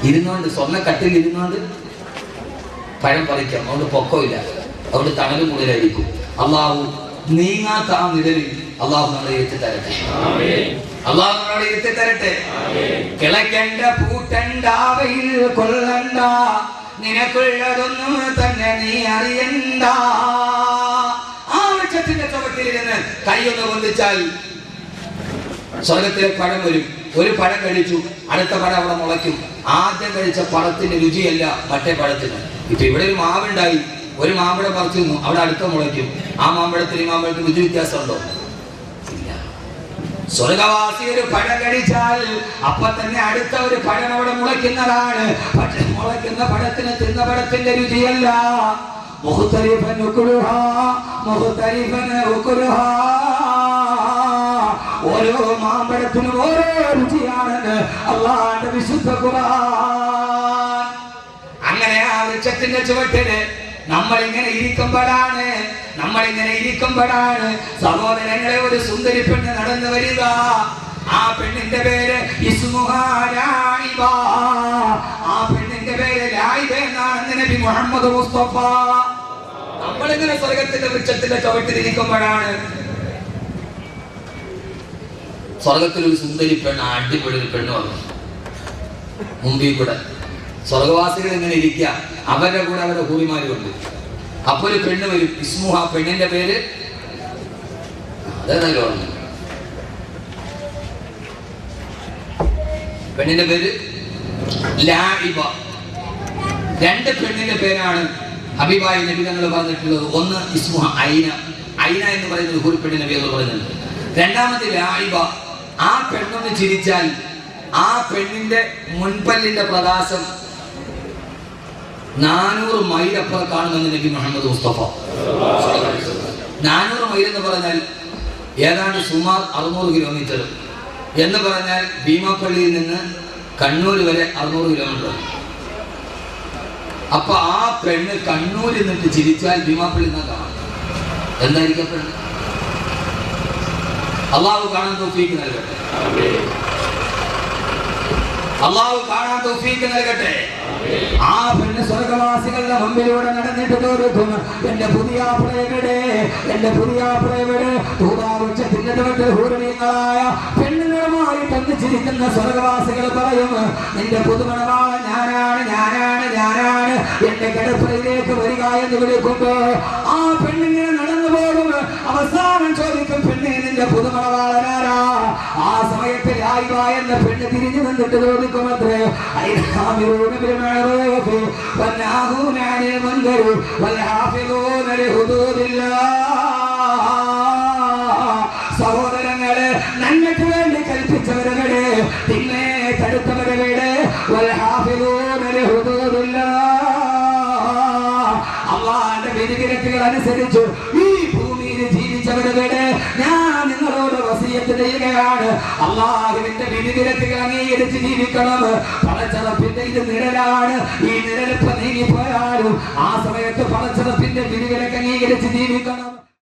ഇരുന്നുകൊണ്ട്, സ്വർണ്ണക്കട്ടിൽ ഇരുന്നുകൊണ്ട് പഴം പറിക്കാം. അതുകൊണ്ട് പൊക്കമില്ല, അതുകൊണ്ട് തണല് കൂടുതലായിരിക്കും. അള്ളാഹു നീങ്ങാത്ത ആ നിഴലിൽ അള്ളാഹു നമ്മളെ ഇരുത്തി തരട്ടെ. അള്ളാഹു നമ്മളെ ഇരുത്തി തരട്ടെ. കിളക്കേണ്ട പൂട്ടണ്ടാവയിൽ കൊള്ളണ്ട, നിനക്കുള്ളതൊന്നും തന്നെ നീ അറിയണ്ട. ആ വൃക്ഷത്തിന്റെ ചുവട്ടിലിരുന്ന് കൈയൊന്ന് പൊന്തിച്ചാൽ സ്വർഗത്തിലെ പഴം വരും. ഒരു പഴം കഴിച്ചു, അടുത്ത പഴം അവിടെ മുളയ്ക്കും. ആദ്യം കഴിച്ച പഴത്തിന്റെ രുചിയല്ല മറ്റേ പഴത്തിന്. ഇപ്പൊ ഇവിടെ ഒരു മാവുണ്ടായി, ഒരു മാമ്പഴം പറിച്ചു നിന്നു, അവിടെ അടുത്ത മുളയ്ക്കും. ആ മാമ്പഴത്തിന് ഈ മാമ്പഴത്തിന് രുചി വ്യത്യാസമുണ്ടോ? ഇല്ല. സ്വർഗവാസി ഒരു പഴം കഴിച്ചാൽ അപ്പൊ തന്നെ അടുത്ത ഒരു പഴം അവിടെ മുളയ്ക്കുന്നതാണ്. പക്ഷെ മുളയ്ക്കുന്ന പഴത്തിന് തിന്ന പഴത്തിന്റെ രുചിയല്ല. മുഖ്തലിഫൻ ഉക്ലുഹാ, മുഖ്തലിഫൻ ഉക്ലുഹാ. ഓരോ ഓരോ മാമ്പഴത്തിനും ഓരോ രുചിയാണെന്ന് അള്ളാഹുവിന്റെ വിശുദ്ധ ഖുർആൻ. അങ്ങനെ ആ വൃക്ഷത്തിന്റെ ചുവട്ടില് നമ്മളിങ്ങനെ ഇരിക്കുമ്പോഴാണ് സഹോദരങ്ങളെ ഒരു സുന്ദരി പെണ്ണ് നടന്നു വരിക. ആ പെണ്ണിന്റെ പേര് ഇസ്മുഹാ ലായിബ. ആ പെണ്ണിന്റെ പേര് ലായിബ എന്നാണ് നബി മുഹമ്മദ് മുസ്തഫ. നമ്മളിങ്ങനെ സ്വർഗത്തിന്റെ വൃക്ഷത്തിന്റെ ചുവട്ടിലിരിക്കുമ്പോഴാണ് സ്വർഗത്തിലൊരു സുന്ദരി പെണ്ണ്, അടിപൊളി ഒരു പെണ്ണ് വന്നു മുമ്പിൽ കൂടെ. സ്വർഗവാസികൾ ഇങ്ങനെ ഇരിക്കുക, അവരുടെ കൂടെ അവരുടെ കൂറിമാരും ഉണ്ട്. അപ്പൊ ഒരു പെണ്ണ് വരും. ഇസ്മുഹ, പെണ്ണിന്റെ പേര് അതേതായാലും ഓർമ്മ. പെണ്ണിന്റെ പേര് ലായിബ. രണ്ട് പെണ്ണിന്റെ പേരാണ് ഹബീബായി നബി തങ്ങൾ പറഞ്ഞിട്ടുള്ളത്. ഒന്ന് ഇസ്മുഹ ഐന എന്ന് പറയുന്നത് ഒരു പെണ്ണിന്റെ പേര് പറയുന്നുണ്ട്. രണ്ടാമത് ലായിബ. ആ പെണ്ണൊന്ന് ചിരിച്ചാൽ ആ പെണ്ണിന്റെ മുൻപല്ലിന്റെ പ്രകാശം 400 മൈൽ അപ്പുറം കാണുമെന്ന് നബി മുഹമ്മദ് മുസ്തഫ. 400 മൈൽ എന്ന് പറഞ്ഞാൽ ഏതാണ്ട് സുമാർ 600 കിലോമീറ്റർ എന്ന് പറഞ്ഞാൽ ഭീമാപ്പള്ളിയിൽ നിന്ന് കണ്ണൂർ വരെ 600 കിലോമീറ്റർ. അപ്പൊ ആ പെണ്ണ് കണ്ണൂരിൽ നിന്നിട്ട് ചിരിച്ചാൽ ഭീമാപ്പള്ളി നിന്നാ കാണാം. എന്തായിരിക്കും പെണ്ണ്? അള്ളാഹു കാണാൻ തൗഫീഖ് നൽകട്ടെ. അള്ളാഹു കാണാൻ തൗഫീഖ് നൽകട്ടെ. ആ പെണ്ണ് സ്വർഗവാസികളുടെ മുമ്പിലൂടെ നടന്നിട്ട് തോന്നും, എന്റെ പുതിയാപ്ലയുടെ തൂതാവൃക്ഷത്തിന്റെ ഹൂരണീയങ്ങളായ പെണ്ണുങ്ങളുമായി തന്നിച്ചിരിക്കുന്ന സ്വർഗവാസികൾ പറയും, നിന്റെ പുതുമണവാളൻ ഞാനാണ് എന്റെ കിടപ്പറയിലേക്ക് വരിക എന്ന് വിളിക്കുമ്പോ ആ പെണ്ണിങ്ങനെ നടന്നു പോകും. അവസാനം ചോദിക്കും, പെണ്ണെ നിന്റെ പുതുമണവാളനാരാ? ആ സമയത്ത് ലായിബ എന്ന പെണ്ണ് തിരിഞ്ഞു നിന്നിട്ട് ചോദിക്കുമത്രേ, സഹോദരങ്ങളെ, നന്മയ്ക്ക് വേണ്ടി കൽപ്പിച്ചവരുടെ പിന്നെ തടുത്തവരുടെ അള്ളാന്റെ വിധിവിലക്കുകൾ അനുസരിച്ചു ഈ ഭൂമിയിൽ ജീവിച്ചവരുടെ ഞാൻ നിങ്ങളോട് വസിയത്ത് ചെയ്യുകയാണ്. അള്ളാഹുവിന്റെ വിധിവിലക്കുകൾ അംഗീകരിച്ച് ജീവിക്കണം. പടച്ചറപ്പിന്റെ ഇത് നിഴലാണ്. ഈ നിഴലിപ്പ് നീങ്ങിപ്പോയാലും ആ സമയത്ത് പടച്ചറപ്പിന്റെ വിധിവിലക്ക് അംഗീകരിച്ച് ജീവിക്കണം.